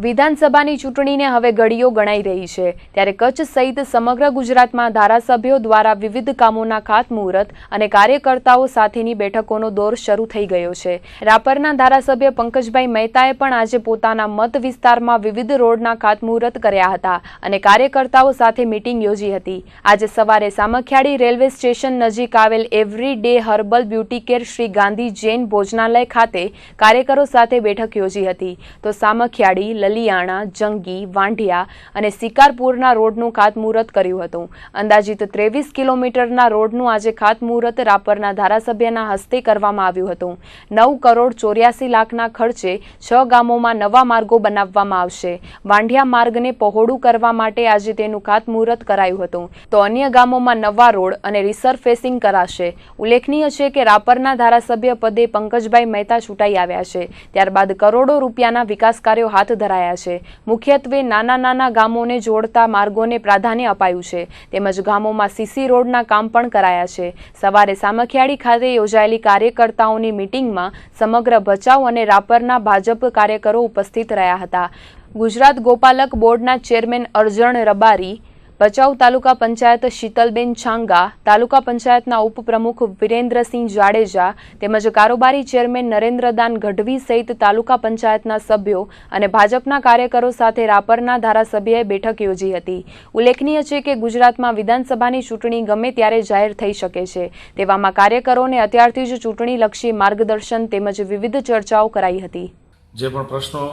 વિધાનસભાની ચૂંટણીને હવે ઘડીઓ ગણાઈ રહી છે, ત્યારે કચ્છ સહિત સમગ્ર ગુજરાતમાં ધારાસભ્યો દ્વારા વિવિધ કામોના ખાતમુહૂર્ત અને કાર્યકર્તાઓ સાથેની બેઠકોનો દોર શરૂ થઈ ગયો છે. રાપરના ધારાસભ્ય પંકજભાઈ મહેતાએ પણ આજે પોતાના મત વિસ્તારમાં વિવિધ રોડના ખાતમુહૂર્ત કર્યા હતા અને કાર્યકર્તાઓ સાથે મીટિંગ યોજી હતી. આજે સવારે સામખિયાળી રેલવે સ્ટેશન નજીક આવેલ every day herbal beauty care Shri Gandhi Jain ભોજનાલય ખાતે કાર્યકરો સાથે બેઠક યોજી હતી. તો સામખિયાળી, લલિયાણા, જંગી, વાંઢિયા અને સિકારપુરના રોડનું ખાતમુહૂર્ત કર્યું હતું. અંદાજિત 23 કિલોમીટરના રોડનું આજે ખાતમુહૂર્ત રાપરના ધારાસભ્યના હસ્તે કરવામાં આવ્યું હતું. 9 કરોડ 84 લાખના ખર્ચે 6 ગામોમાં નવા માર્ગો બનાવવામાં આવશે. વાંઢિયા માર્ગને પહોળું કરવા માટે આજે તેનું ખાતમુહૂર્ત કરાયું હતું. તો અન્ય ગામોમાં નવા રોડ અને રિસરફેસિંગ કરાશે. ઉલ્લેખનીય છે કે રાપરના ધારાસભ્ય પદે પંકજભાઈ મહેતા ચૂંટાઈ આવ્યા છે, ત્યારબાદ કરોડો રૂપિયાના વિકાસ કાર્યો હાથ ધરાયા છે. મુખ્યત્વે નાના ગામોને જોડતા માર્ગોને પ્રાધાન્ય અપાયું છે, તેમજ ગામોમાં સીસી રોડના કામ પણ કરાયા છે. સવારે સામખિયાળી ખાતે યોજાયેલી કાર્યકર્તાઓની મીટિંગમાં સમગ્ર ભચાઉ અને રાપરના ભાજપ કાર્યકરો ઉપસ્થિત રહ્યા હતા. ગુજરાત ગોપાલક બોર્ડના ચેરમેન અરજણ રબારી, ભચાઉ તાલુકા પંચાયત શીતલબેન છાંગા, તાલુકા પંચાયતના ઉપપ્રમુખ વિરેન્દ્રસિંહ જાડેજા તેમજ કારોબારી ચેરમેન નરેન્દ્રદાન ગઢવી સહિત તાલુકા પંચાયતના સભ્યો અને ભાજપના કાર્યકરો સાથે રાપરના ધારાસભ્યએ બેઠક યોજી હતી. ઉલ્લેખનીય છે કે ગુજરાતમાં વિધાનસભાની ચૂંટણી ગમે ત્યારે જાહેર થઈ શકે છે, તેવામાં કાર્યકરોને અત્યારથી જ ચૂંટણીલક્ષી માર્ગદર્શન તેમજ વિવિધ ચર્ચાઓ કરાઈ હતી. જે પણ પ્રશ્નો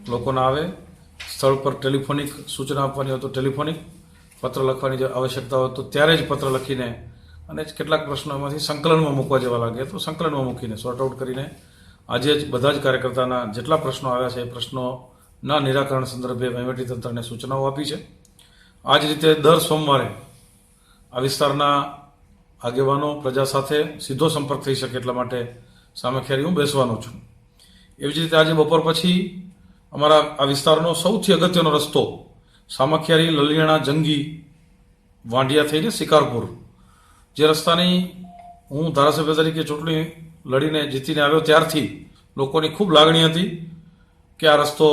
લોકોના આવે, સ્થળ પર ટેલિફોનિક સૂચના આપવાની હોય તો ટેલિફોનિક, પત્ર લખવાની જે આવશ્યકતા હોય તો ત્યારે જ પત્ર લખીને, અને કેટલાક પ્રશ્નો એમાંથી સંકલનમાં મૂકવા જેવા લાગે તો સંકલનમાં મૂકીને સોર્ટ આઉટ કરીને આજે જ બધા જ કાર્યકર્તાના જેટલા પ્રશ્નો આવ્યા છે એ પ્રશ્નોના નિરાકરણ સંદર્ભે વહીવટીતંત્રને સૂચનાઓ આપી છે. આ જ રીતે દર સોમવારે આ વિસ્તારના આગેવાનો પ્રજા સાથે સીધો સંપર્ક થઈ શકે એટલા માટે સામખિયાળી હું બેસવાનો છું. એવી જ રીતે આજે બપોર પછી અમારા આ વિસ્તારનો સૌથી અગત્યનો રસ્તો સામખિયાળી, લલિયાણા, જંગી, વાંઢિયા થઈને શિકારપુર, જે રસ્તાની હું ધારાસભ્ય તરીકે ચૂંટણી લડીને જીતીને આવ્યો ત્યારથી લોકોની ખૂબ લાગણી હતી કે આ રસ્તો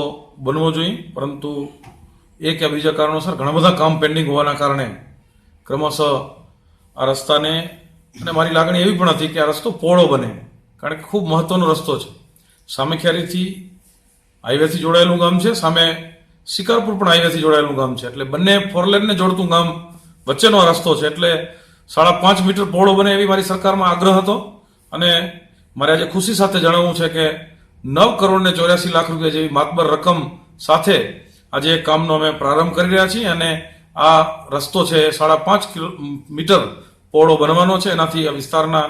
બનવો જોઈએ, પરંતુ એક કે બીજા કારણોસર ઘણા બધા કામ પેન્ડિંગ હોવાના કારણે ક્રમશઃ આ રસ્તાને, અને મારી લાગણી એવી પણ હતી કે આ રસ્તો પહોળો બને, કારણ કે ખૂબ મહત્વનો રસ્તો છે. સામખિયાળીથી હાઈવેથી જોડાયેલું ગામ છે, સામે શિકારપુર પણ હાઈવેથી જોડાયેલું ગામ છે, એટલે બંને ફોરલેનને જોડતું ગામ વચ્ચેનો આ રસ્તો છે, એટલે 5.5 મીટર પહોળો બને એવી મારી સરકારમાં આગ્રહ હતો. અને મારે આજે ખુશી સાથે જણાવવું છે કે 9 કરોડ ને 84 લાખ રૂપિયા જેવી માતબર રકમ સાથે આજે એક કામનો અમે પ્રારંભ કરી રહ્યા છીએ, અને આ રસ્તો છે 5.5 મીટર પહોળો બનવાનો છે. એનાથી આ વિસ્તારના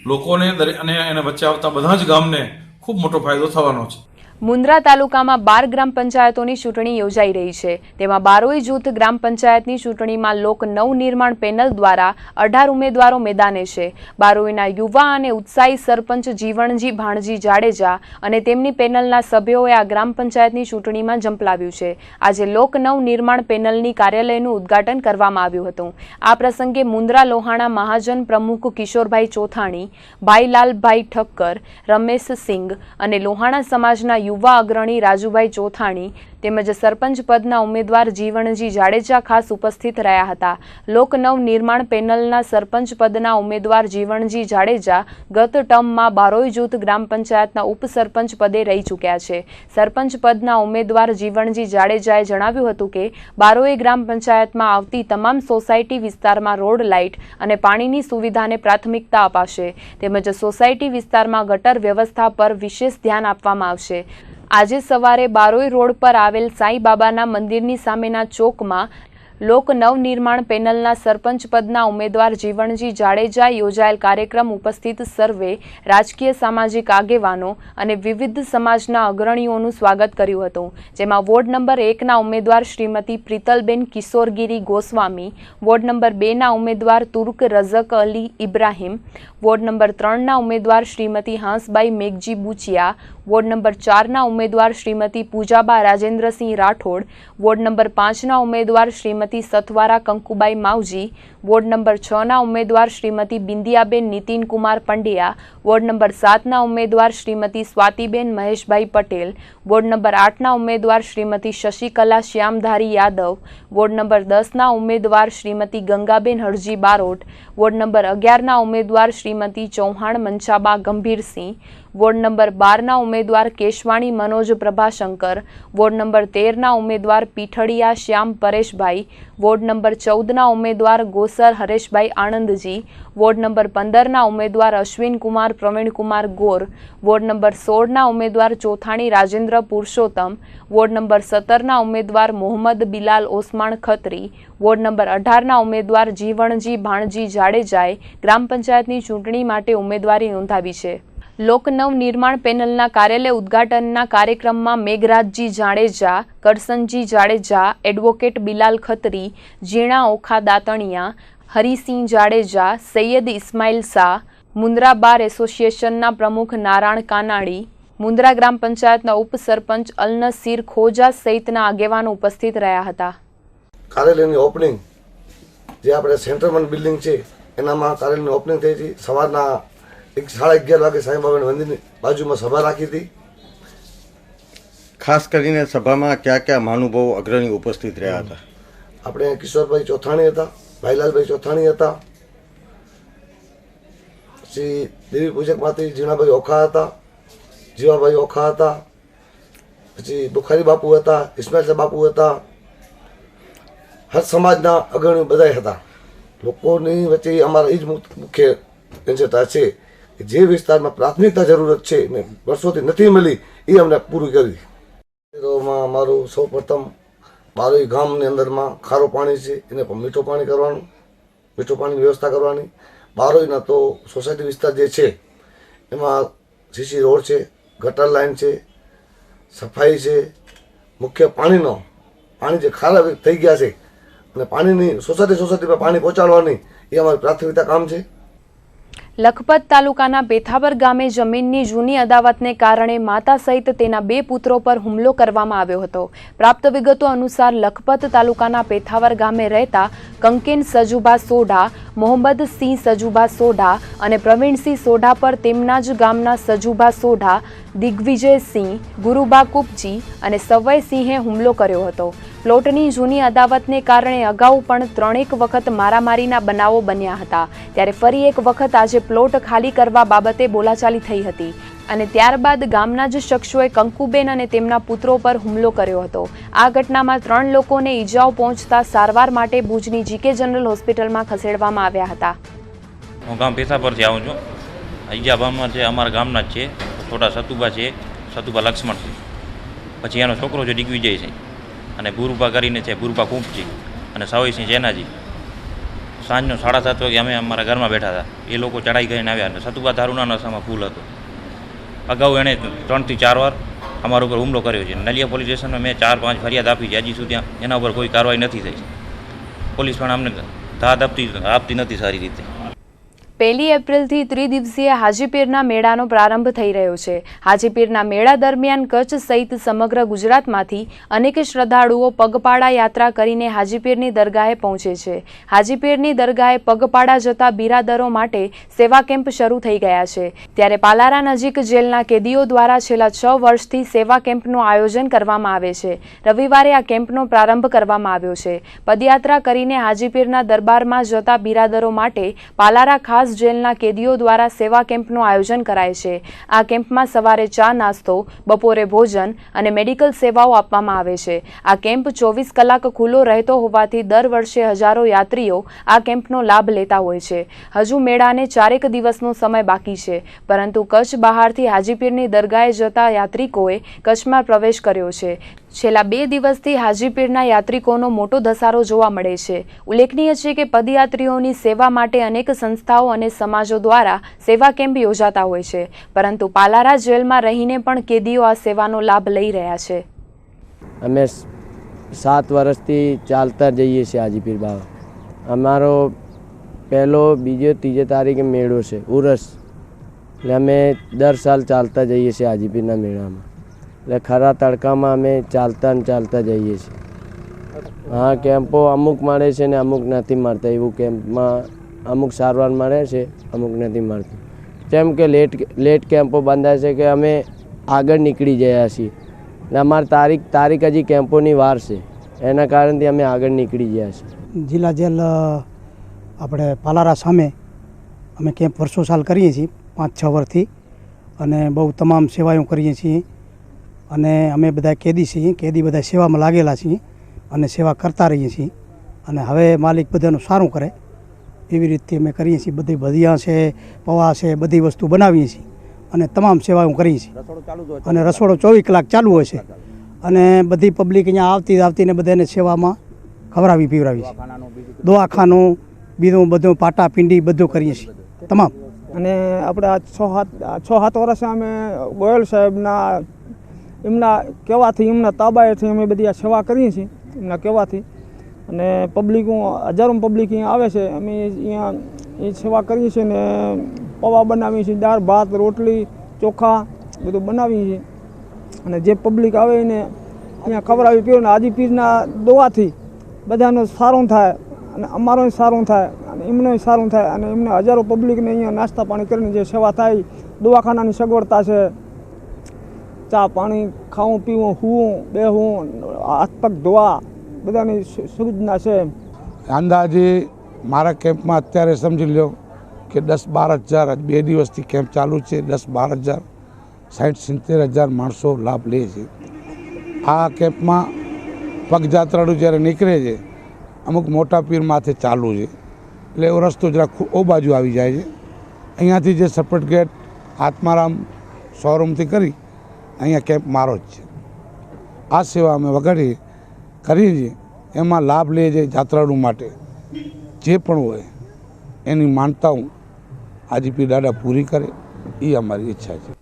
લોકોને અને એને વચ્ચે આવતા બધા જ ગામને ખૂબ મોટો ફાયદો થવાનો છે. મુન્દ્રા તાલુકામાં 12 ગ્રામ પંચાયતોની ચૂંટણી યોજાઈ રહી છે. તેમાં બારોઈ જૂથ ગ્રામ પંચાયતની ચૂંટણીમાં લોક નવનિર્માણ પેનલ દ્વારા 18 ઉમેદવારો મેદાને છે. બારોઈના યુવા અને ઉત્સાહી સરપંચ જીવણજી ભાણજી જાડેજા અને તેમની પેનલના સભ્યોએ આ ગ્રામ પંચાયતની ચૂંટણીમાં ઝંપલાવ્યું છે. આજે લોક નવનિર્માણ પેનલની કાર્યાલયનું ઉદ્ઘાટન કરવામાં આવ્યું હતું. આ પ્રસંગે મુન્દ્રા લોહાણા મહાજન પ્રમુખ કિશોરભાઈ ચોથાણી, ભાઈલાલભાઈ ઠક્કર, રમેશ સિંઘ અને લોહાણા સમાજના યુવા અગ્રણી રાજુભાઈ ચોથાણી તેમજ સરપંચ પદના ઉમેદવાર જીવણજી જાડેજા ખાસ ઉપસ્થિત રહ્યા હતા. લોક નવનિર્માણ પેનલના સરપંચ પદના ઉમેદવાર જીવણજી જાડેજા ગત ટર્મમાં બારોઈ જૂથ ગ્રામ પંચાયતના ઉપસરપંચ પદે રહી ચૂક્યા છે. સરપંચ પદના ઉમેદવાર જીવણજી જાડેજાએ જણાવ્યું હતું કે બારોઈ ગ્રામ પંચાયતમાં આવતી તમામ સોસાયટી વિસ્તારમાં રોડ, લાઇટ અને પાણીની સુવિધાને પ્રાથમિકતા અપાશે તેમજ સોસાયટી વિસ્તારમાં ગટર વ્યવસ્થા પર વિશેષ ધ્યાન આપવામાં આવશે. આજે સવારે બારોઈ રોડ પર આવેલ સાંઈ બાબાના મંદિરની સામેના ચોકમાં લોક નવનિર્માણ પેનલના સરપંચ પદના ઉમેદવાર જીવણજી જાડેજા યોજાયેલ કાર્યક્રમ ઉપસ્થિત સર્વે રાજકીય સામાજિક આગેવાનો અને વિવિધ સમાજના અગ્રણીઓનું સ્વાગત કર્યું હતું. જેમાં વોર્ડ નંબર 1ના ઉમેદવાર શ્રીમતી પ્રીતલબેન કિશોરગીરી ગોસ્વામી, વોર્ડ નંબર 2ના ઉમેદવાર તુર્ક રઝક અલી ઇબ્રાહીમ, વોર્ડ નંબર 3ના ઉમેદવાર શ્રીમતી હાંસબાઈ મેઘજી બુચિયા, વોર્ડ નંબર 4ના ઉમેદવાર શ્રીમતી પૂજાબા રાજેન્દ્રસિંહ રાઠોડ, વોર્ડ નંબર 5ના ઉમેદવાર શ્રીમતી સથવારા કંકુબાઈ માવજી, વોર્ડ નંબર 6ના ઉમેદવાર શ્રીમતી બિંદિયાબેન નીતિનકુમાર પંડ્યા, વોર્ડ નંબર 7ના ઉમેદવાર શ્રીમતી સ્વાતિબેન મહેશભાઈ પટેલ, વોર્ડ નંબર 8ના ઉમેદવાર શ્રીમતી શશિકલા શ્યામધારી યાદવ, વોર્ડ નંબર 10ના ઉમેદવાર શ્રીમતી ગંગાબેન હરજી બારોટ, વોર્ડ નંબર 11ના ઉમેદવાર શ્રીમતી ચૌહાણ મંચાબા ગંભીરસિંહ, વોર્ડ નંબર 12ના ઉમેદવાર કેશવાણી મનોજ પ્રભાશંકર, વોર્ડ નંબર 13ના ઉમેદવાર પીઠડિયા શ્યામ પરેશભાઈ, વોર્ડ નંબર 14ના ઉમેદવાર ગોસર હરેશભાઈ આણંદજી, વોર્ડ નંબર 15ના ઉમેદવાર અશ્વિનકુમાર પ્રવીણકુમાર ગોર, વોર્ડ નંબર 16ના ઉમેદવાર ચોથાણી રાજેન્દ્ર પુરુષોત્તમ, વોર્ડ નંબર 17ના ઉમેદવાર મોહમ્મદ બિલાલ ઓસમાણ ખત્રી, વોર્ડ નંબર 18ના ઉમેદવાર જીવણજી ભાણજી જાડેજાએ ગ્રામ પંચાયતની ચૂંટણી માટે ઉમેદવારી નોંધાવી છે. લોક નવનિર્માણ પેનલના કાર્યાલય ઉદ્ઘાટનના કાર્યક્રમમાં મેઘરાજજી જાડેજા, કરસનજી જાડેજા, એડવોકેટ બિલાલ ખત્રી, ઝીણા ઓખા દાતણિયા, હરિસિંહ જાડેજા, સૈયદ ઇસ્માઇલ શાહ, મુન્દ્રા બાર એસોસિએશનના પ્રમુખ નારાયણ કાનાણી, મુન્દ્રા ગ્રામ પંચાયતના ઉપસરપંચ અલનસીર ખોજા સહિતના આગેવાનો ઉપસ્થિત રહ્યા હતા. કાર્યાલયની ઓપનિંગ જે આપણે સેન્ટ્રલ બિલ્ડિંગ છે એનામાં કાર્યાલયની ઓપનિંગ થઈ હતી. સવારના 11:30 વાગે સાંઈબાબાના મંદિરની બાજુમાં સભા રાખી હતી. ખાસ કરીને સભામાં કયા કયા મહાનુભાવો અગ્રણી ઉપસ્થિત રહ્યા હતા? આપણે કિશોરભાઈ ચોથાણી હતા, ભાઈલાલભાઈ ચોથાણી હતા, પછી દેવી પૂજકમાંથી ઝીણાભાઈ ઓખા હતા, જીવાભાઈ ઓખા હતા, પછી બુખારી બાપુ હતા, ઇસ્માઇલ બાપુ હતા, હર સમાજના અગ્રણી બધા હતા. લોકોની વચ્ચે અમારા એ જ મુખ્ય એજન્ડા છે કે જે વિસ્તારમાં પ્રાથમિકતા જરૂરત છે ને વર્ષોથી નથી મળી એ અમને પૂરી કરી. મારું સૌ પ્રથમ બારોઈ ગામની અંદરમાં ખારું પાણી છે એને પણ મીઠું પાણી કરવાનું, મીઠું પાણીની વ્યવસ્થા કરવાની. બારોઈના તો સોસાયટી વિસ્તાર જે છે એમાં સીસી રોડ છે, ગટર લાઇન છે, સફાઈ છે, મુખ્ય પાણી જે ખારા થઈ ગયા છે અને પાણીની સોસાયટીમાં પાણી પહોંચાડવાની એ અમારી પ્રાથમિકતા કામ છે. લખપત તાલુકાના પેથાવર ગામે જમીનની જૂની અદાવતને કારણે માતા સહિત તેના 2 પુત્રો પર હુમલો કરવામાં આવ્યો હતો. પ્રાપ્ત વિગતો અનુસાર લખપત તાલુકાના પેથાવર ગામે રહેતા કંકેન સજુભા સોઢા, મોહમ્મદ સિંહ સજુભા સોઢા અને પ્રવીણસિંહ સોઢા પર તેમના જ ગામના સજુભા સોઢા, દિગ્વિજયસિંહ, ગુરુબા કુપજી અને સવયસિંહે હુમલો કર્યો હતો. પ્લોટની જૂની અદાવતને કારણે અગાઉ પણ 3 વખત મારામારીના બનાવો બન્યા હતા. ત્યારે ફરી એક વખત આજે પ્લોટ ખાલી કરવા બાબતે બોલાચાલી થઈ હતી અને ત્યારબાદ ગામના જ શખ્સોએ કંકુબેન અને તેમના પુત્રો પર હુમલો કર્યો હતો. આ ઘટનામાં 3 લોકોને ઈજાઓ પહોંચતા સારવાર માટે ભુજની જીકે જનરલ હોસ્પિટલમાં ખસેડવામાં આવ્યા હતા. હું ગામ પેથાપરથી આવું છું. ઈજા ગામમાં છે, અમારા ગામના જ છે. થોડા સતુબા છે, સતુબા લક્ષ્મણ છે, પછી એનો છોકરો છે દિગ્વિજય છે અને ગુરુબા કરીને છે ગુરુબા કુંપજી અને સવયસિંહ જેનાજી. સાંજનો 7:30 વાગે અમે અમારા ઘરમાં બેઠા હતા. એ લોકો ચડાઈ કરીને આવ્યા અને સતુબા દારૂના નશામાં ફૂલ હતો. અગાઉ એણે 3 થી 4 વાર અમારા ઉપર હુમલો કર્યો છે. નલિયા પોલીસ સ્ટેશનમાં મેં 4-5 ફરિયાદ આપી છે, હજી સુધી એના ઉપર કોઈ કાર્યવાહી નથી થઈ. પોલીસ પણ અમને દાદ આપતી નથી સારી રીતે. 1 એપ્રિલથી ત્રિદિવસીય હાજીપીરના મેળાનો પ્રારંભ થઈ રહ્યો છે. હાજીપીરના મેળા દરમિયાન કચ્છ સહિત સમગ્ર ગુજરાતમાંથી અનેક શ્રદ્ધાળુઓ પગપાળા યાત્રા કરીને હાજીપીરની દરગાહે પહોંચે છે. હાજીપીરની દરગાહે પગપાળા જતા બિરાદરો માટે સેવા કેમ્પ શરૂ થઈ ગયા છે. ત્યારે પાલારા નજીક જેલના કેદીઓ દ્વારા છેલ્લા 6 વર્ષથી સેવા કેમ્પનું આયોજન કરવામાં આવે છે. રવિવારે આ કેમ્પનો પ્રારંભ કરવામાં આવ્યો છે. પદયાત્રા કરીને હાજીપીરના દરબારમાં જતા બિરાદરો માટે પાલારા ખાસ જેલના કેદીઓ દ્વારા સેવા કેમ્પનું આયોજન કરાય છે. આ કેમ્પમાં સવારે ચા નાસ્તો, બપોરે ભોજન અને મેડિકલ સેવાઓ આપવામાં આવે છે. આ કેમ્પ 24 કલાક ખુલ્લો રહેતો હોવાથી દર વર્ષે હજારો યાત્રીઓ આ કેમ્પનો લાભ લેતા હોય છે. હજુ મેળાને 4 દિવસનો સમય બાકી છે, પરંતુ કચ્છ બહારથી હાજીપીરની દરગાહે જતા યાત્રિકોએ કચ્છમાં પ્રવેશ કર્યો છે. છેલ્લા 2 દિવસથી હાજીપીરના યાત્રિકોનો મોટો ધસારો જોવા મળે છે. ઉલ્લેખનીય છે કે પદયાત્રીઓની સેવા માટે અનેક સંસ્થાઓ અને સમાજો દ્વારા સેવા કેમ્પ યોજાતા હોય છે, પરંતુ પાલારા જેલમાં રહીને પણ કેદીઓ આ સેવાનો લાભ લઈ રહ્યા છે. અમે 7 વર્ષથી ચાલતા જઈએ છીએ હાજીપીર બાબા. અમારો પહેલો, બીજો, 3 તારીખે મેળો છે, ઉરસ. એટલે અમે દર સાલ ચાલતા જઈએ છીએ હાજીપીરના મેળામાં. એટલે ખરા તડકામાં અમે ચાલતા જઈએ છીએ. હા, કેમ્પો અમુક મળે છે ને અમુક નથી મળતા. એવું કેમ્પમાં અમુક સારવાર મળે છે, અમુક નથી મળતી. જેમ કે લેટ કેમ્પો બંધાય છે કે અમે આગળ નીકળી ગયા છીએ. એટલે અમારી તારીખ હજી કેમ્પોની વાર છે, એના કારણથી અમે આગળ નીકળી ગયા છીએ. જિલ્લા જેલ આપણે પાલારા સામે અમે કેમ્પ વર્ષો સાલ કરીએ છીએ, 5-6 વર્ષથી, અને બહુ તમામ સેવાઓ કરીએ છીએ. અને અમે બધા કેદી છીએ, કેદી બધા સેવામાં લાગેલા છીએ અને સેવા કરતા રહીએ છીએ. અને હવે માલિક બધાનું સારું કરે એવી રીતે અમે કરીએ છીએ. બધી ભજીયા છે, પૌવા છે, બધી વસ્તુ બનાવીએ છીએ અને તમામ સેવાઓ કરીએ છીએ. અને રસોડો 24 કલાક ચાલુ હોય છે અને બધી પબ્લિક અહીંયા આવતીને બધાને સેવામાં ખવડાવી પીવડાવી છે. દવાખાનું બીજું બધું પાટા પીંડી બધું કરીએ છીએ તમામ. અને આપણે આ 6-7 વર્ષે અમે ગોયલ સાહેબના એમના કહેવાથી, એમના તાબાએથી અમે બધી આ સેવા કરીએ છીએ, એમના કહેવાથી. અને પબ્લિકો, હજારો પબ્લિક અહીંયા આવે છે. અમે અહીંયા એ સેવા કરીએ છીએ ને પૌવા બનાવીએ છીએ, દાળ ભાત રોટલી ચોખા બધું બનાવીએ છીએ. અને જે પબ્લિક આવે એને અહીંયા ખવડાવી પીવું. હાજીપીરના દોવાથી બધાનું સારું થાય અને અમારું સારું થાય અને એમનું સારું થાય. અને એમને હજારો પબ્લિકને અહીંયા નાસ્તા પાણી કરીને જે સેવા થાય, દવાખાનાની સગવડતા છે, ચા પાણી ખાવું પીવું, સૂવું બેહવું, હાથ પગ ધોવા બધાની સુવિધા છે. અંદાજે મારા કેમ્પમાં અત્યારે સમજી લો કે 10-12 હજાર, 2 દિવસથી કેમ્પ ચાલુ છે. 10-12 હજાર, 60-70 હજાર માણસો લાભ લે છે. આ કેમ્પમાં પગયાત્રાળુ જ્યારે નીકળે છે, અમુક મોટા પીર માથે ચાલુ છે, એટલે એવો રસ્તો જરા ઓ બાજુ આવી જાય છે. અહીંયાથી જે સપોર્ટ ગેટ આત્મારામ શોરૂમથી કરી અહીંયા કેમ્પ મારો જ છે. આ સેવા અમે વગાડીએ કરીએ છીએ. એમાં લાભ લે છે યાત્રાળુ માટે જે પણ હોય એની માનતાઓ હાજીપીર દાદા પૂરી કરે એ અમારી ઈચ્છા છે.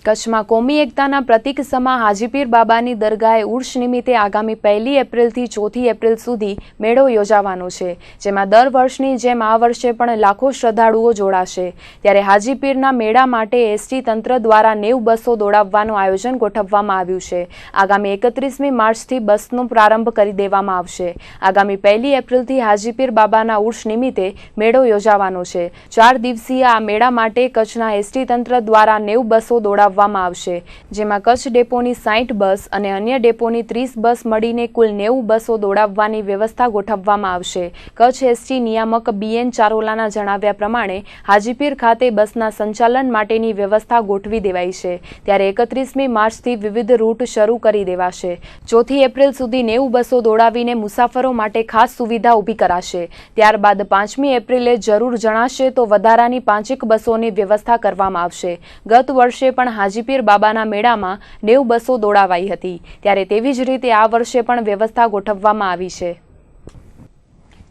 કચ્છમાં કોમી એકતાના પ્રતીક સમા હાજીપીર બાબાની દરગાહે ઉર્ષ નિમિત્તે આગામી 1 એપ્રિલથી 4 એપ્રિલ સુધી મેળો યોજાવાનો છે, જેમાં દર વર્ષની જેમ આ વર્ષે પણ લાખો શ્રદ્ધાળુઓ જોડાશે. ત્યારે હાજીપીરના મેળા માટે એસટી તંત્ર દ્વારા 90 બસો દોડાવવાનું આયોજન ગોઠવવામાં આવ્યું છે. આગામી 31મી માર્ચથી બસનો પ્રારંભ કરી દેવામાં આવશે. આગામી 1 એપ્રિલથી હાજીપીર બાબાના ઉર્ષ નિમિત્તે મેળો યોજાવાનો છે. 4 દિવસીય આ મેળા માટે કચ્છના એસટી તંત્ર દ્વારા 90 બસો દોડાવવામાં આવશે, જેમાં કચ્છ ડેપોની 60 બસ અને અન્ય ડેપોની 30 બસ મળીને કુલ 90 બસો દોડાવવાની વ્યવસ્થા ગોઠવવામાં આવશે. કચ્છ એસટી નિયામક BN ચારોલાના જણાવ્યા પ્રમાણે હાજીપીર ખાતે બસના સંચાલન માટેની વ્યવસ્થા ગોઠવી દેવાઈ છે. ત્યારે 31મી માર્ચથી વિવિધ રૂટ શરૂ કરી દેવાશે. 4 એપ્રિલ સુધી 90 બસો દોડાવીને મુસાફરો માટે ખાસ સુવિધા ઊભી કરાશે. ત્યારબાદ 5મી એપ્રિલે જરૂર જણાશે તો વધારાની 5 બસોની વ્યવસ્થા કરવામાં આવશે. ગત વર્ષે પણ હાજીપીર બાબાના મેળામાં 90 બસો દોડાવાઈ હતી, ત્યારે તેવી જ રીતે આ વર્ષે પણ વ્યવસ્થા ગોઠવવામાં આવી છે.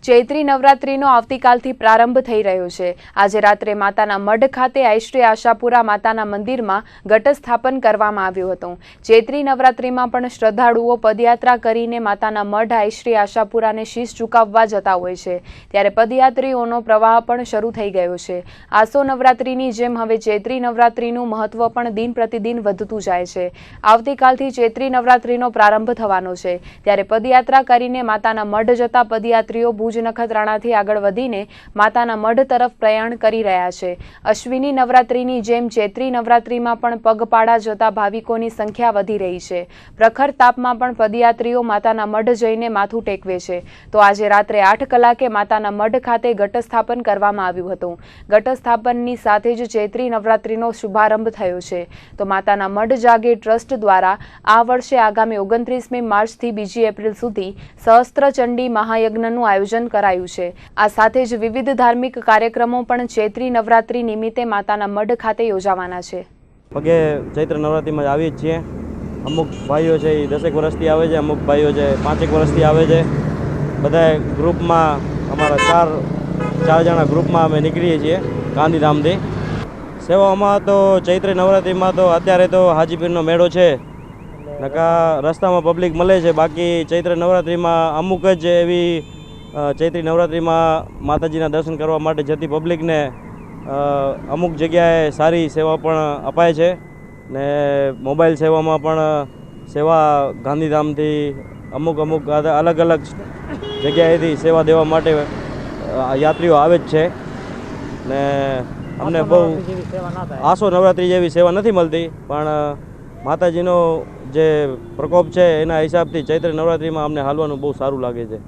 ચૈત્રી નવરાત્રીનો આવતીકાલથી પ્રારંભ થઈ રહ્યો છે। આજે રાત્રે માતાના મઢ ખાતે આઈશ્રી આશાપુરા માતાના મંદિરમાં ઘટસ્થાપન કરવામાં આવ્યું હતું। ચૈત્રી નવરાત્રીમાં પણ શ્રદ્ધાળુઓ પદયાત્રા કરીને માતાના મઢ આઈશ્રી આશાપુરાને શીશ ઝુકાવવા જતા હોય છે, ત્યારે પદયાત્રીઓનો પ્રવાહ પણ શરૂ થઈ ગયો છે। આસો નવરાત્રીની જેમ હવે ચૈત્રી નવરાત્રીનું મહત્વ પણ દિન પ્રતિદિન વધતું જાય છે। આવતીકાલથી ચૈત્રી નવરાત્રીનો પ્રારંભ થવાનો છે, ત્યારે પદયાત્રા કરીને માતાના મઢ જતા પદયાત્રીઓ ભુજ નખત્રાણાથી આગળ વધીને માતાના મઢ તરફ પ્રયાણ કરી રહ્યા છે। અશ્વિની નવરાત્રીની જેમ ચૈત્રી નવરાત્રીમાં પણ પગપાળા જતા ભાવિકોની સંખ્યા વધી રહી છે। પ્રખર તાપમાં પણ પદયાત્રીઓ માતાના મઢ જઈને માથું ટેકવે છે। તો આજે રાત્રે 8 કલાકે માતાના મઢ ખાતે ઘટસ્થાપન કરવામાં આવ્યું હતું। ઘટસ્થાપનની સાથે જ ચૈત્રી નવરાત્રીનો શુભારંભ થયો છે। તો માતાના મઢ જાગે ટ્રસ્ટ દ્વારા આ વર્ષે આગામી 29મી માર્ચથી 2 એપ્રિલ સુધી સહસ્ત્રચંડી મહાયજ્ઞનું આયોજન કરાયું છે। આ સાથે જ વિવિધ ધાર્મિક કાર્યક્રમો પણ ચૈત્રી નવરાત્રી નિમિત્તે માતાના મઢ ખાતે યોજાવાના છે। પગે ચૈત્ર નવરાત્રીમાં આવીએ જ છીએ। અમુક ભાઈઓ છે એ 10 વર્ષથી આવે છે, અમુક ભાઈઓ છે 5 વર્ષથી આવે છે। બધા ગ્રુપમાં અમારા ચાર જણા ગ્રુપમાં અમે નીકળીએ છીએ ગાંધીધામથી। સેવામાં તો ચૈત્ર નવરાત્રિમાં તો અત્યારે તો હાજીપીરનો મેળો છે, નકા રસ્તામાં પબ્લિક મળે છે। બાકી ચૈત્ર નવરાત્રિમાં અમુક જ એવી ચૈત્રી નવરાત્રિમાં માતાજીના દર્શન કરવા માટે જતી પબ્લિકને અમુક જગ્યાએ સારી સેવા પણ અપાય છે ને મોબાઈલ સેવામાં પણ સેવા ગાંધીધામથી અમુક અલગ અલગ જગ્યાએથી સેવા દેવા માટે યાત્રીઓ આવે જ છે ને અમને બહુ આસો નવરાત્રિ જેવી સેવા નથી મળતી, પણ માતાજીનો જે પ્રકોપ છે એના હિસાબથી ચૈત્ર નવરાત્રિમાં અમને હાલવાનું બહુ સારું લાગે છે।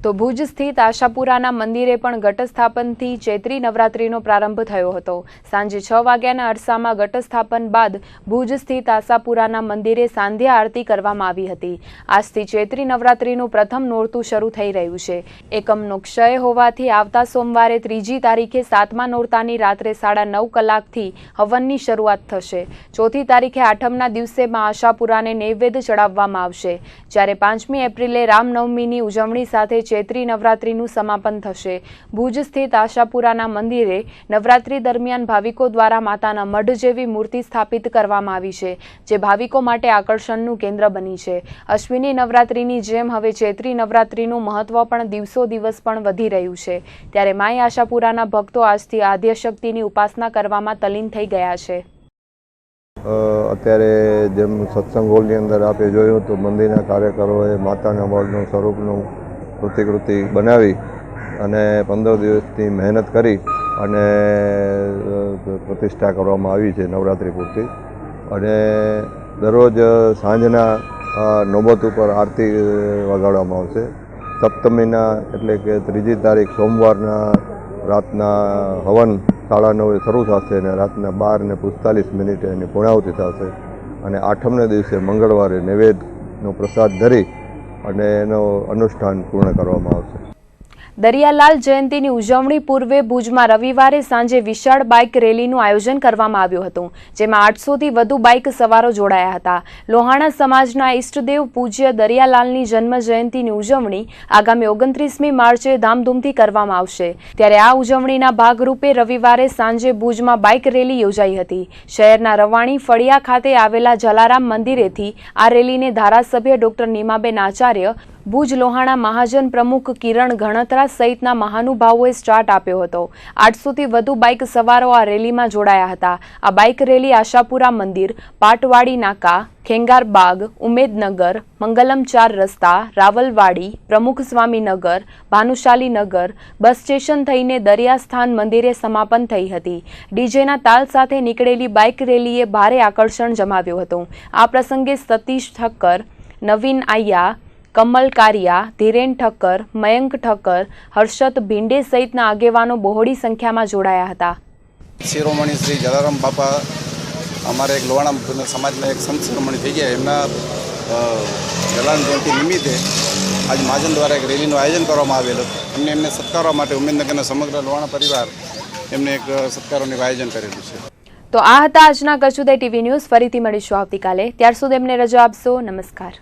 તો ભુજ સ્થિત આશાપુરાના મંદિરે પણ ઘટસ્થાપનથી ચૈત્રી નવરાત્રીનો પ્રારંભ થયો હતો। સાંજે 6 વાગ્યાના અરસામાં ઘટસ્થાપન બાદ ભુજ સ્થિત આશાપુરાના મંદિરે સાંધ્યા આરતી કરવામાં આવી હતી। આજથી ચૈત્રી નવરાત્રીનું પ્રથમ નોરતું શરૂ થઈ રહ્યું છે। એકમનો ક્ષય હોવાથી આવતા સોમવારે 3જી તારીખે 7મા નોરતાની રાત્રે 9:30 કલાકથી હવનની શરૂઆત થશે। 4થી તારીખે આઠમના દિવસે માં આશાપુરાને નૈવેદ્ય ચડાવવામાં આવશે, જ્યારે 5મી એપ્રિલે રામનવમીની ઉજવણી સાથે ચૈત્રી નવરાત્રીનું સમાપન થશે। ભુજ સ્થિત આશાપુરાના મંદિરે નવરાત્રી દરમિયાન ભાવિકો દ્વારા માતાના મઢ જેવી મૂર્તિ સ્થાપિત કરવામાં આવી છે, જે ભાવિકો માટે આકર્ષણનું કેન્દ્ર બની છે। અશ્વિની નવરાત્રીની જેમ હવે ચૈત્રી નવરાત્રીનું મહત્વ પણ દિવસો દિવસ પણ વધી રહ્યું છે, ત્યારે માઈ આશાપુરાના ભક્તો આજથી આદ્યશક્તિની ઉપાસના કરવામાં તલ્લીન થઈ ગયા છે। અત્યારે જેમ સત્સંગ હોલની અંદર આપણે જોયું તો મંદિરના કાર્યકરોએ માતાના મઢનું સ્વરૂપનું પ્રતિકૃતિ બનાવી અને 15 દિવસની મહેનત કરી અને પ્રતિષ્ઠા કરવામાં આવી છે નવરાત્રિ પૂરતી। અને દરરોજ સાંજના નોબત ઉપર આરતી વગાડવામાં આવશે। સપ્તમીના એટલે કે 3જી તારીખ સોમવારના રાતના હવન 9:30 શરૂ થશે અને રાતના 12:45 એની પૂર્ણાહુતિ થશે અને આઠમના દિવસે મંગળવારે નૈવેદ્યનો પ્રસાદ ધરી અને એનો અનુષ્ઠાન પૂર્ણ કરવામાં આવશે। દરિયાલાલ જયંતીની ઉજવણી પૂર્વે ભુજમાં રવિવારે સાંજે વિશાળ બાઇક રેલીનું આયોજન કરવામાં આવ્યું હતું, જેમાં 800થી વધુ બાઇક સવારો જોડાયા હતા। લોહાણા સમાજના ઈષ્ટદેવ પૂજ્ય દરિયાલાલની જન્મ જયંતીની ઉજવણી આગામી 29મી માર્ચે ધામધૂમથી કરવામાં આવશે, ત્યારે આ ઉજવણીના ભાગરૂપે રવિવારે સાંજે ભુજમાં બાઇક રેલી યોજાઈ હતી। શહેરના રવાણી ફળિયા ખાતે આવેલા જલારામ મંદિરેથી આ રેલીને ધારાસભ્ય ડોક્ટર નીમાબેન આચાર્ય, ભુજ લોહાણા મહાજન પ્રમુખ કિરણ ગણતરા સહિતના મહાનુભાવોએ સ્ટાર્ટ આપ્યો હતો। 800થી વધુ બાઇક સવારો આ રેલીમાં જોડાયા હતા। આ બાઇક રેલી આશાપુરા મંદિર, પાટવાડી નાકા, ખેંગાર બાગ, ઉમેદનગર, મંગલમ 4 રસ્તા, રાવલવાડી, પ્રમુખ સ્વામી નગર, ભાનુશાલી નગર, બસ સ્ટેશન થઈને દરિયાસ્થાન મંદિરે સમાપન થઈ હતી। ડીજેના તાલ સાથે નીકળેલી બાઇક રેલીએ ભારે આકર્ષણ જમાવ્યું હતું। આ પ્રસંગે સતીશ ઠક્કર, નવીન આયા, કમલ કારિયા, ધીરેન ઠક્કર, મયંક ઠક્કર, હર્ષદ ભીંડે સહિતના આગેવાનો બહોળી સંખ્યામાં જોડાયા હતા। શિરોમણી શ્રી જલારામ બાપા અમારે એક લોહાણા સમાજના એક સંત શિરોમણી થઈ ગયા, એમના જલારામ જયંતિ નિમિત્તે આજ મહાજન દ્વારા એક રેલીનું આયોજન કરવામાં આવેલું। એમને સત્કારવા માટે ઉમેદનગરના સમગ્ર લોહાણા પરિવાર એમને એક સત્કારોનું આયોજન કરેલું છે। તો આ હતા આજના કચ્છ ઉદય ટીવી ન્યૂઝ। ફરીથી મળીશું આવતીકાલે, ત્યાર સુધી એમને રજા આપશો। નમસ્કાર।